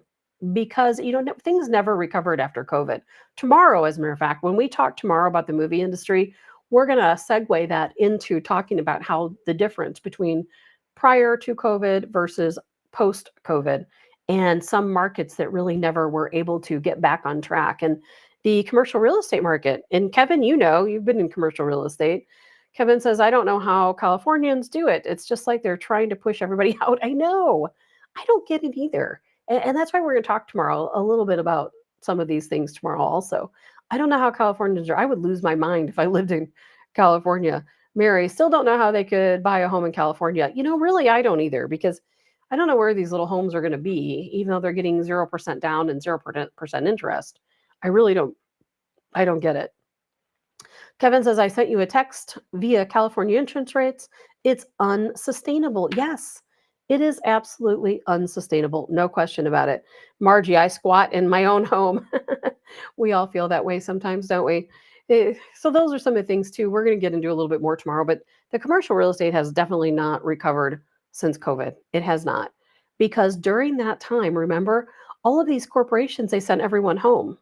because, you know, things never recovered after COVID. Tomorrow, as a matter of fact, when we talk tomorrow about the movie industry, we're going to segue that into talking about how the difference between prior to COVID versus post-COVID, and some markets that really never were able to get back on track. And the commercial real estate market, and Kevin, you know, you've been in commercial real estate. Kevin says, I don't know how Californians do it. It's just like they're trying to push everybody out. I know. I don't get it either. And that's why we're going to talk tomorrow a little bit about some of these things tomorrow also. I don't know how Californians are. I would lose my mind if I lived in California. Mary, still don't know how they could buy a home in California. You know, really, I don't either, because I don't know where these little homes are going to be, even though they're getting 0% down and 0% interest. I really don't. I don't get it. Kevin says, I sent you a text via California insurance rates. It's unsustainable. Yes, it is absolutely unsustainable. No question about it. Margie, I squat in my own home. We all feel that way sometimes, don't we? So those are some of the things too. We're going to get into a little bit more tomorrow, but the commercial real estate has definitely not recovered since COVID. It has not. Because during that time, remember, all of these corporations, they sent everyone home.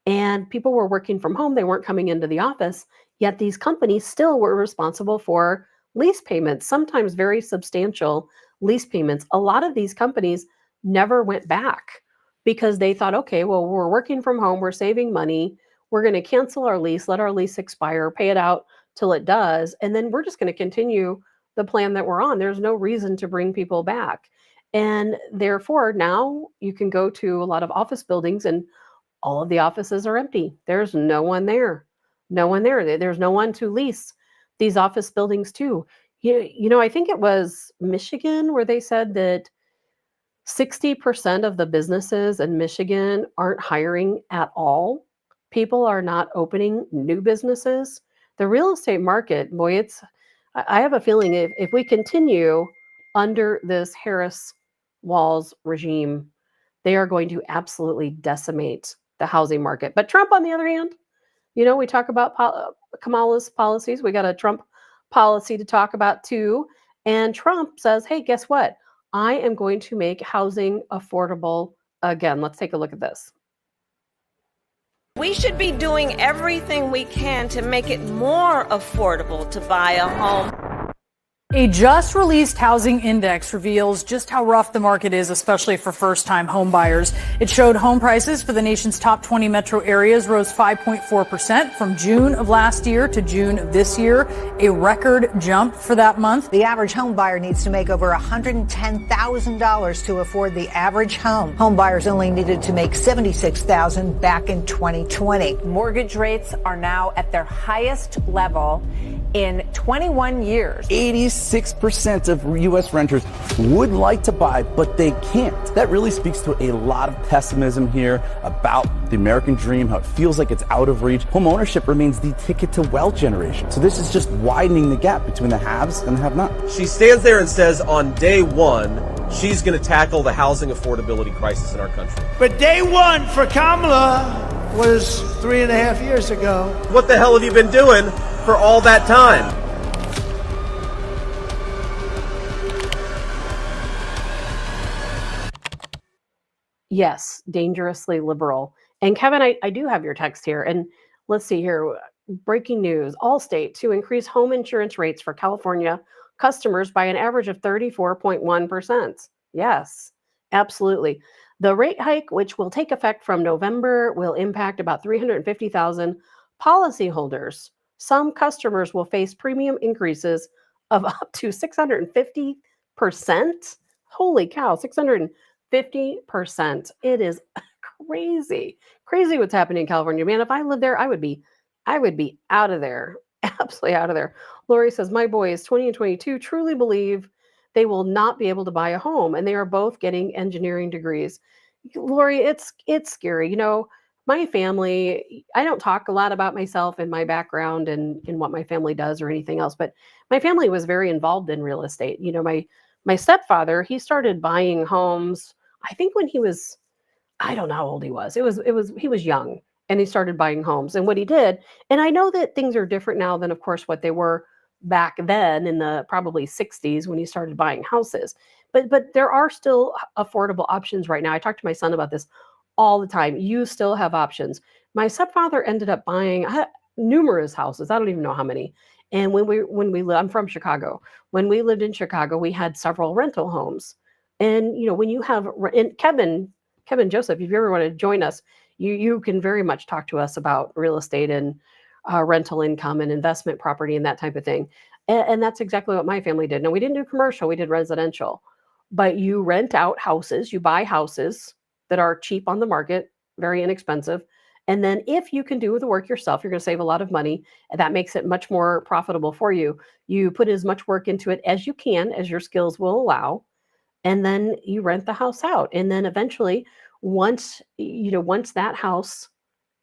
And people were working from home. They weren't coming into the office, yet these companies still were responsible for lease payments, sometimes very substantial lease payments. A lot of these companies never went back because they thought, okay, well, we're working from home, we're saving money, we're going to cancel our lease, let our lease expire, pay it out till it does, and then we're just going to continue the plan that we're on. There's no reason to bring people back. And therefore, now you can go to a lot of office buildings and all of the offices are empty. There's no one there. No one there. There's no one to lease these office buildings to. You know, I think it was Michigan where they said that 60% of the businesses in Michigan aren't hiring at all. People are not opening new businesses. The real estate market, boy, I have a feeling if we continue under this Harris-Walz regime, they are going to absolutely decimate the housing market. But Trump, on the other hand, you know, we talk about Kamala's policies. We got a Trump policy to talk about too. And Trump says, hey, guess what? I am going to make housing affordable again. Let's take a look at this. We should be doing everything we can to make it more affordable to buy a home. A just-released housing index reveals just how rough the market is, especially for first-time home buyers. It showed home prices for the nation's top 20 metro areas rose 5.4% from June of last year to June of this year, a record jump for that month. The average home buyer needs to make over $110,000 to afford the average home. Home buyers only needed to make $76,000 back in 2020. Mortgage rates are now at their highest level in 21 years. 86% of U.S. renters would like to buy, but they can't. That really speaks to a lot of pessimism here about the American dream, how it feels like it's out of reach. Home ownership remains the ticket to wealth generation. So this is just widening the gap between the haves and the have-nots. She stands there and says on day one, she's going to tackle the housing affordability crisis in our country. But day one for Kamala was 3.5 years ago. What the hell have you been doing for all that time? Yes, dangerously liberal. And Kevin, I do have your text here. And let's see here. Breaking news. Allstate to increase home insurance rates for California customers by an average of 34.1%. Yes, absolutely. The rate hike, which will take effect from November, will impact about 350,000 policyholders. Some customers will face premium increases of up to 650%. Holy cow, 650%. It is crazy. Crazy what's happening in California. Man, if I lived there, I would be out of there. Absolutely out of there. Lori says, my boys, 20 and 22, truly believe they will not be able to buy a home, and they are both getting engineering degrees. Lori, it's scary. You know, my family, I don't talk a lot about myself and my background and what my family does or anything else, but my family was very involved in real estate. You know, my stepfather, he started buying homes, I think when he was, I don't know how old he was. He was young, and he started buying homes. And what he did, and I know that things are different now than, of course, what they were back then in the probably 60s when he started buying houses. But there are still affordable options right now. I talk to my son about this all the time. You still have options. My stepfather ended up buying numerous houses. I don't even know how many. And when we live, I'm from Chicago. When we lived in Chicago, we had several rental homes. And you know, when you have, and Kevin Joseph, if you ever want to join us, you can very much talk to us about real estate and rental income and investment property and that type of thing. And that's exactly what my family did. Now, we didn't do commercial, we did residential. But you rent out houses, you buy houses that are cheap on the market, very inexpensive. And then if you can do the work yourself, you're going to save a lot of money. And that makes it much more profitable for you. You put as much work into it as you can, as your skills will allow. and then you rent the house out. And then eventually, once that house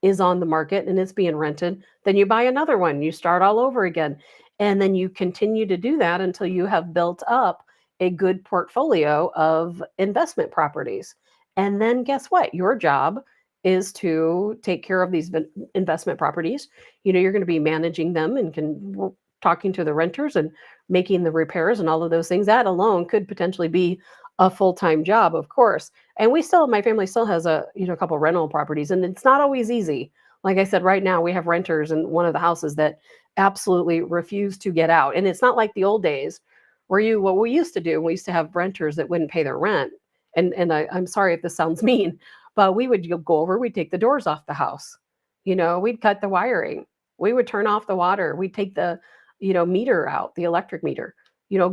is on the market and it's being rented, then you buy another one. You start all over again. And then you continue to do that until you have built up a good portfolio of investment properties. And then guess what? Your job is to take care of these investment properties. You're going to be managing them and talking to the renters and making the repairs and all of those things. That alone could potentially be a full-time job, of course. And my family still has a couple rental properties, and it's not always easy. Like I said, right now we have renters in one of the houses that absolutely refuse to get out. And it's not like the old days where what we used to do, we used to have renters that wouldn't pay their rent. And I'm sorry if this sounds mean, but we would go over, we'd take the doors off the house. We'd cut the wiring. We would turn off the water. We'd take the, meter out, the electric meter.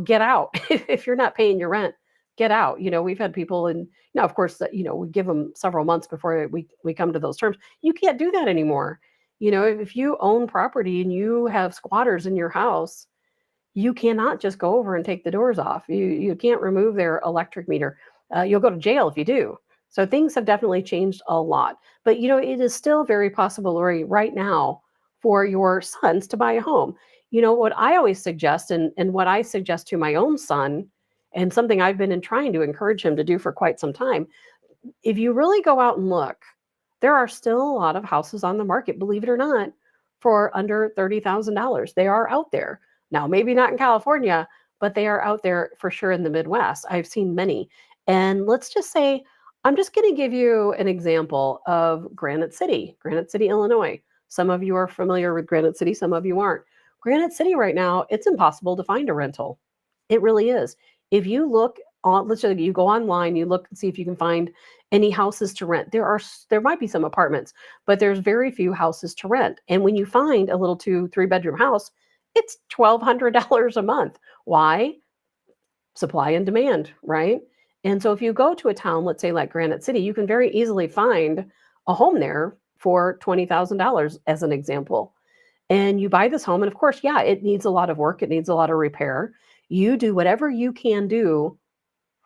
Get out. If you're not paying your rent, get out. We've had people, and now, of course, we give them several months before we come to those terms. You can't do that anymore. If you own property and you have squatters in your house, you cannot just go over and take the doors off. You can't remove their electric meter. You'll go to jail if you do. So things have definitely changed a lot. But, it is still very possible, Lori, right now for your sons to buy a home. What I always suggest, and what I suggest to my own son, and something I've been trying to encourage him to do for quite some time, if you really go out and look, there are still a lot of houses on the market, believe it or not, for under $30,000. They are out there. Now, maybe not in California, but they are out there for sure in the Midwest. I've seen many. And let's just say, I'm just going to give you an example of Granite City, Illinois. Some of you are familiar with Granite City, some of you aren't. Granite City right now, it's impossible to find a rental. It really is. If you look on, let's say you go online, you look and see if you can find any houses to rent. There might be some apartments, but there's very few houses to rent. And when you find a little 2-3 bedroom house, it's $1,200 a month. Why? Supply and demand, right? And so if you go to a town, let's say like Granite City, you can very easily find a home there for $20,000 as an example. And you buy this home, and of course, yeah, it needs a lot of work. It needs a lot of repair. You do whatever you can do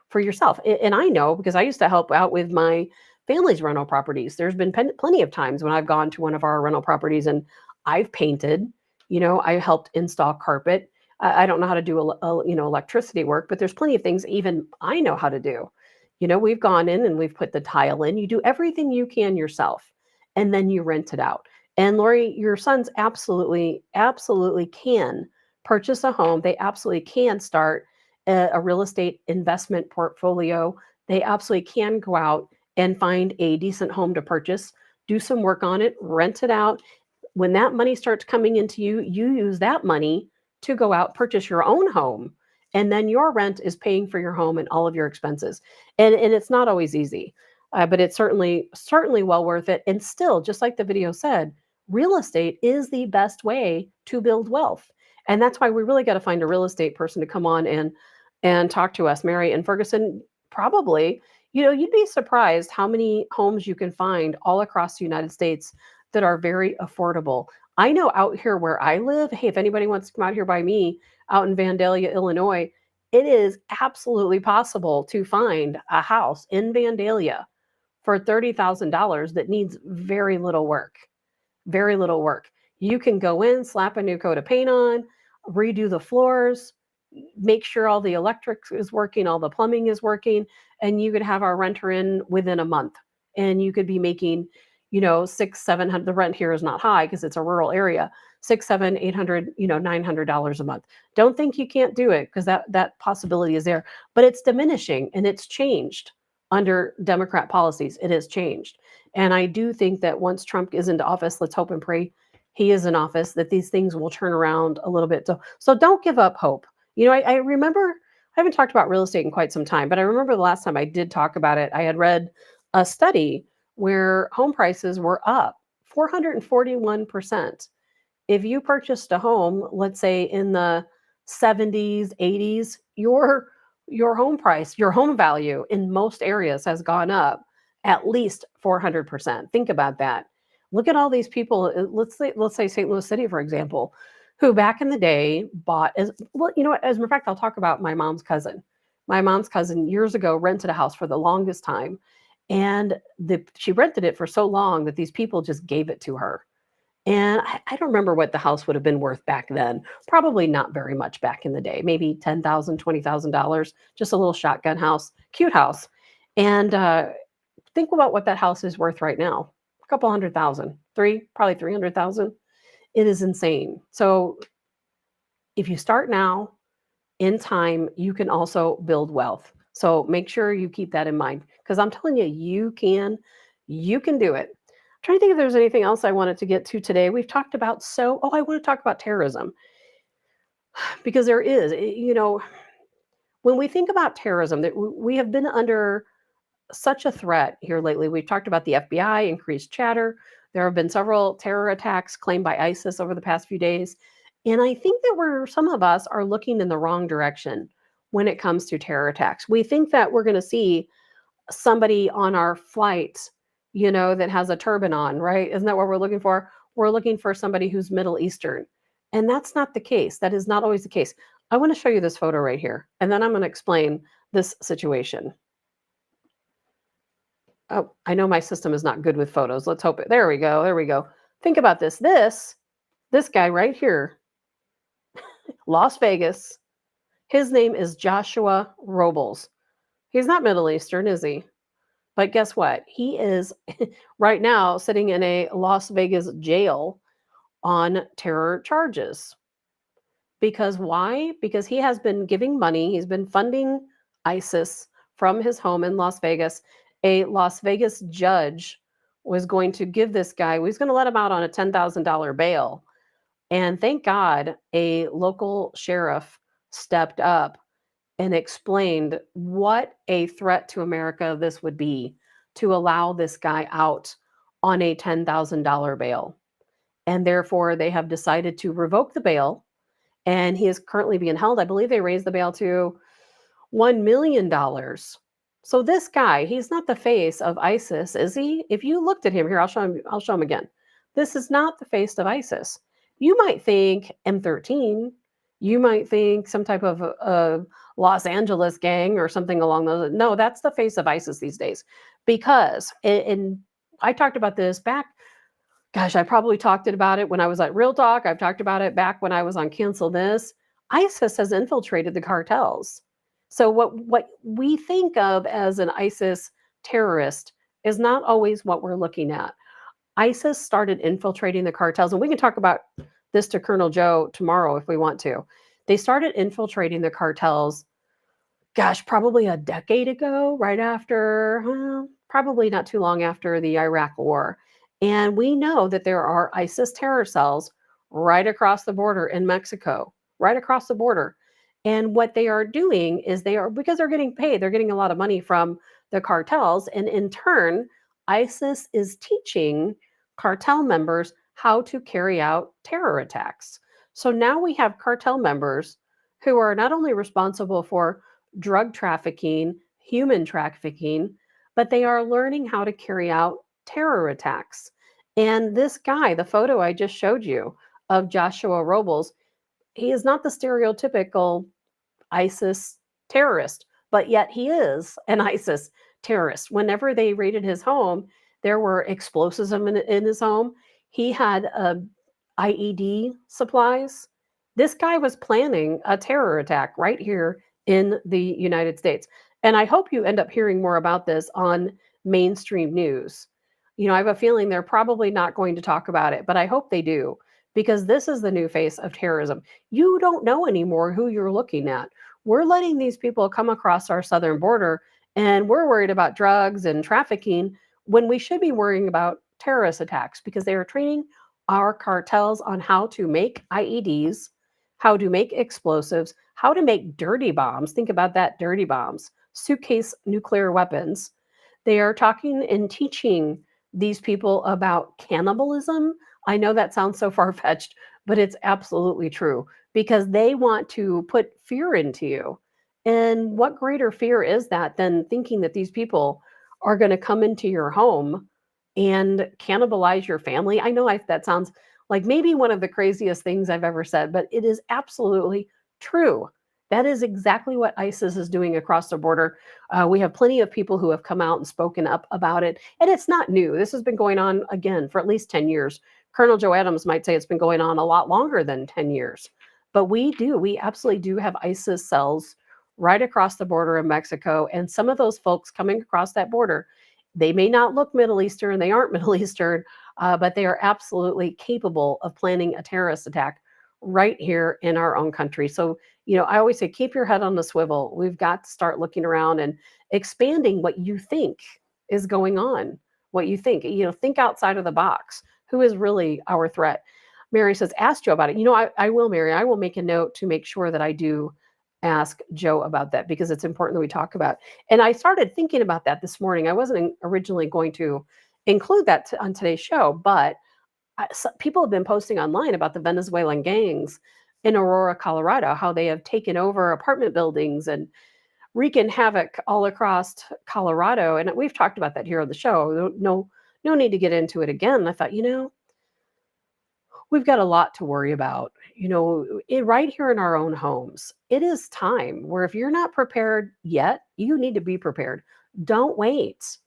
for yourself. And I know, because I used to help out with my family's rental properties. There's been plenty of times when I've gone to one of our rental properties and I've painted, I helped install carpet. I don't know how to do electricity work, but there's plenty of things even I know how to do. We've gone in and we've put the tile in. You do everything you can yourself, and then you rent it out. And Lori, your sons absolutely can purchase a home. They absolutely can start a real estate investment portfolio. They absolutely can go out and find a decent home to purchase, do some work on it, rent it out. When that money starts coming into you, you use that money to go out, purchase your own home, and then your rent is paying for your home and all of your expenses. And it's not always easy, but it's certainly well worth it. And still, just like the video said, real estate is the best way to build wealth. And that's why we really got to find a real estate person to come on and talk to us. Mary and Ferguson, probably, you'd be surprised how many homes you can find all across the United States that are very affordable. I know out here where I live, hey, if anybody wants to come out here by me, out in Vandalia, Illinois, it is absolutely possible to find a house in Vandalia for $30,000 that needs very little work. Very little work. You can go in, slap a new coat of paint on, redo the floors, make sure all the electric is working, all the plumbing is working, and you could have our renter in within a month. And you could be making, $600-700. The rent here is not high because it's a rural area. $600, $700, $800, $900 a month. Don't think you can't do it, because that possibility is there, but it's diminishing and it's changed under Democrat policies. It has changed. And I do think that once Trump is into office, let's hope and pray he is in office, that these things will turn around a little bit. So don't give up hope. I remember, I haven't talked about real estate in quite some time, but I remember the last time I did talk about it, I had read a study where home prices were up 441%. If you purchased a home, let's say in the 70s, 80s, your home price, your home value in most areas has gone up at least 400%. Think about that. Look at all these people. Let's say St. Louis City, for example, who back in the day bought, as well, as a matter of fact, I'll talk about my mom's cousin. My mom's cousin years ago rented a house for the longest time, and she rented it for so long that these people just gave it to her. And I don't remember what the house would have been worth back then. Probably not very much back in the day. Maybe $10,000, $20,000. Just a little shotgun house, cute house. And think about what that house is worth right now. A couple $100,000, probably 300,000. It is insane. So if you start now, in time, you can also build wealth. So make sure you keep that in mind, because I'm telling you, you can do it. I'm trying to think if there's anything else I wanted to get to today. We've talked about I want to talk about terrorism, because there is, when we think about terrorism, that we have been under such a threat here lately. We've talked about the FBI, increased chatter. There have been several terror attacks claimed by ISIS over the past few days. And I think that some of us are looking in the wrong direction when it comes to terror attacks. We think that we're going to see somebody on our flight, that has a turban on, right? Isn't that what we're looking for? We're looking for somebody who's Middle Eastern. And that's not the case. That is not always the case. I want to show you this photo right here, and then I'm going to explain this situation. Oh, I know my system is not good with photos. Let's hope it. There we go. There we go. Think about this. This guy right here, Las Vegas. His name is Joshua Robles. He's not Middle Eastern, is he? But guess what? He is right now sitting in a Las Vegas jail on terror charges. Because why? Because he has been giving money. He's been funding ISIS from his home in Las Vegas. A Las Vegas judge was going to give this guy, he's going to let him out on a $10,000 bail. And thank God a local sheriff stepped up and explained what a threat to America this would be to allow this guy out on a $10,000 bail. And therefore, they have decided to revoke the bail. And he is currently being held. I believe they raised the bail to $1 million. So this guy, he's not the face of ISIS, is he? If you looked at him here, I'll show him again. This is not the face of ISIS. You might think M13. You might think some type of Los Angeles gang or something along those. No, that's the face of ISIS these days. Because, and I talked about this back, gosh, I probably talked about it when I was at Real Talk. I've talked about it back when I was on Cancel This. ISIS has infiltrated the cartels. So what we think of as an ISIS terrorist is not always what we're looking at. ISIS started infiltrating the cartels, and we can talk about this to Colonel Joe tomorrow if we want to. They started infiltrating the cartels, gosh, probably a decade ago, right after, probably not too long after the Iraq War. And we know that there are ISIS terror cells right across the border in Mexico, right across the border. And what they are doing is because they're getting paid, they're getting a lot of money from the cartels. And in turn, ISIS is teaching cartel members how to carry out terror attacks. So now we have cartel members who are not only responsible for drug trafficking, human trafficking, but they are learning how to carry out terror attacks. And this guy, the photo I just showed you of Joshua Robles, he is not the stereotypical ISIS terrorist, but yet he is an ISIS terrorist. Whenever they raided his home, there were explosives in his home. He had IED supplies. This guy was planning a terror attack right here in the United States. And I hope you end up hearing more about this on mainstream news. I have a feeling they're probably not going to talk about it, but I hope they do, because this is the new face of terrorism. You don't know anymore who you're looking at. We're letting these people come across our southern border, and we're worried about drugs and trafficking when we should be worrying about terrorist attacks, because they are training our cartels on how to make IEDs, how to make explosives, how to make dirty bombs. Think about that, dirty bombs, suitcase nuclear weapons. They are talking and teaching these people about cannibalism. I know that sounds so far-fetched, but it's absolutely true, because they want to put fear into you. And what greater fear is that than thinking that these people are going to come into your home and cannibalize your family? I know that sounds like maybe one of the craziest things I've ever said, but it is absolutely true. That is exactly what ISIS is doing across the border. We have plenty of people who have come out and spoken up about it. And it's not new. This has been going on, again, for at least 10 years. Colonel Joe Adams might say it's been going on a lot longer than 10 years. But we absolutely do have ISIS cells right across the border of Mexico. And some of those folks coming across that border, they may not look Middle Eastern, they aren't Middle Eastern, but they are absolutely capable of planning a terrorist attack right here in our own country. So, I always say, keep your head on the swivel. We've got to start looking around and expanding what you think is going on, what you think, think outside of the box. Who is really our threat? Mary says, ask Joe about it. I will, Mary. I will make a note to make sure that I do ask Joe about that, because it's important that we talk about. And I started thinking about that this morning. I wasn't originally going to include that on today's show, but people have been posting online about the Venezuelan gangs in Aurora, Colorado, how they have taken over apartment buildings and wreaking havoc all across Colorado. And we've talked about that here on the show. No need to get into it again. I thought, we've got a lot to worry about, right here in our own homes. It is time where, if you're not prepared yet, you need to be prepared. Don't wait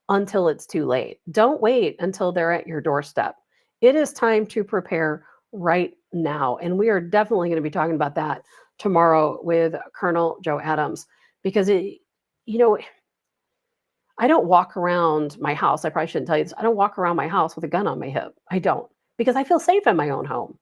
until it's too late. Don't wait until they're at your doorstep. It is time to prepare right now. And we are definitely going to be talking about that tomorrow with Colonel Joe Adams, because I don't walk around my house. I probably shouldn't tell you this. I don't walk around my house with a gun on my hip. I don't, because I feel safe in my own home.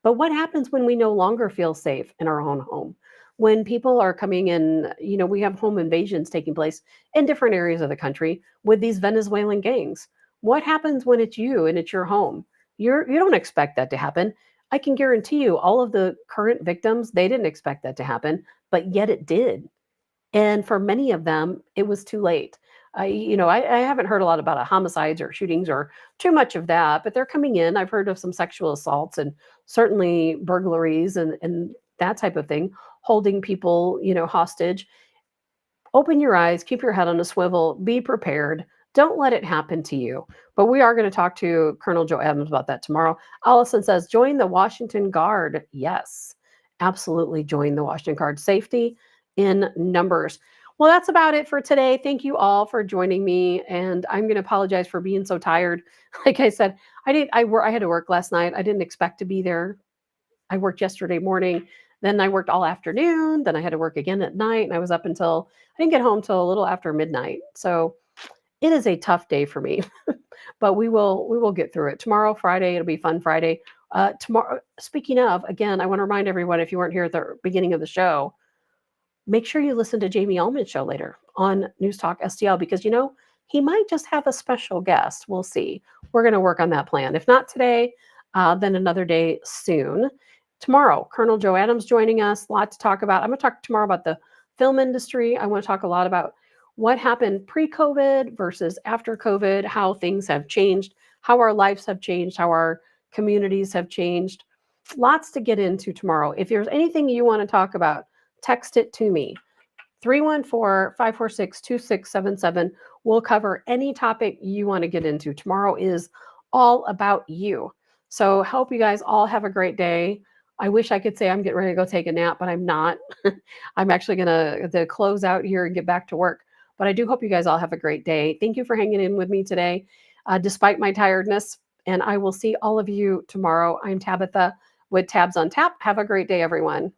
But what happens when we no longer feel safe in our own home? When people are coming in, we have home invasions taking place in different areas of the country with these Venezuelan gangs. What happens when it's you and it's your home? You don't expect that to happen. I can guarantee you, all of the current victims, they didn't expect that to happen, but yet it did. And for many of them, it was too late. I haven't heard a lot about homicides or shootings or too much of that, but they're coming in. I've heard of some sexual assaults and certainly burglaries and that type of thing, holding people, hostage. Open your eyes, keep your head on a swivel, be prepared. Don't let it happen to you. But we are going to talk to Colonel Joe Adams about that tomorrow. Allison says, join the Washington Guard. Yes, absolutely join the Washington Guard. Safety in numbers. Well, that's about it for today. Thank you all for joining me. And I'm going to apologize for being so tired. Like I said, I had to work last night. I didn't expect to be there. I worked yesterday morning. Then I worked all afternoon. Then I had to work again at night. And I was up until, I didn't get home till a little after midnight. So it is a tough day for me, but we will get through it. Tomorrow, Friday, it'll be Fun Friday. Tomorrow, speaking of, again, I want to remind everyone, if you weren't here at the beginning of the show, make sure you listen to Jamie Allman's show later on News Talk STL, because, he might just have a special guest. We'll see. We're going to work on that plan. If not today, then another day soon. Tomorrow, Colonel Joe Adams joining us. A lot to talk about. I'm going to talk tomorrow about the film industry. I want to talk a lot about what happened pre-COVID versus after COVID, how things have changed, how our lives have changed, how our communities have changed. Lots to get into tomorrow. If there's anything you want to talk about, text it to me. 314-546-2677. We'll cover any topic you want to get into. Tomorrow is all about you. So hope you guys all have a great day. I wish I could say I'm getting ready to go take a nap, but I'm not. I'm actually going to close out here and get back to work. But I do hope you guys all have a great day. Thank you for hanging in with me today, despite my tiredness. And I will see all of you tomorrow. I'm Tabitha with Tabs on Tap. Have a great day, everyone.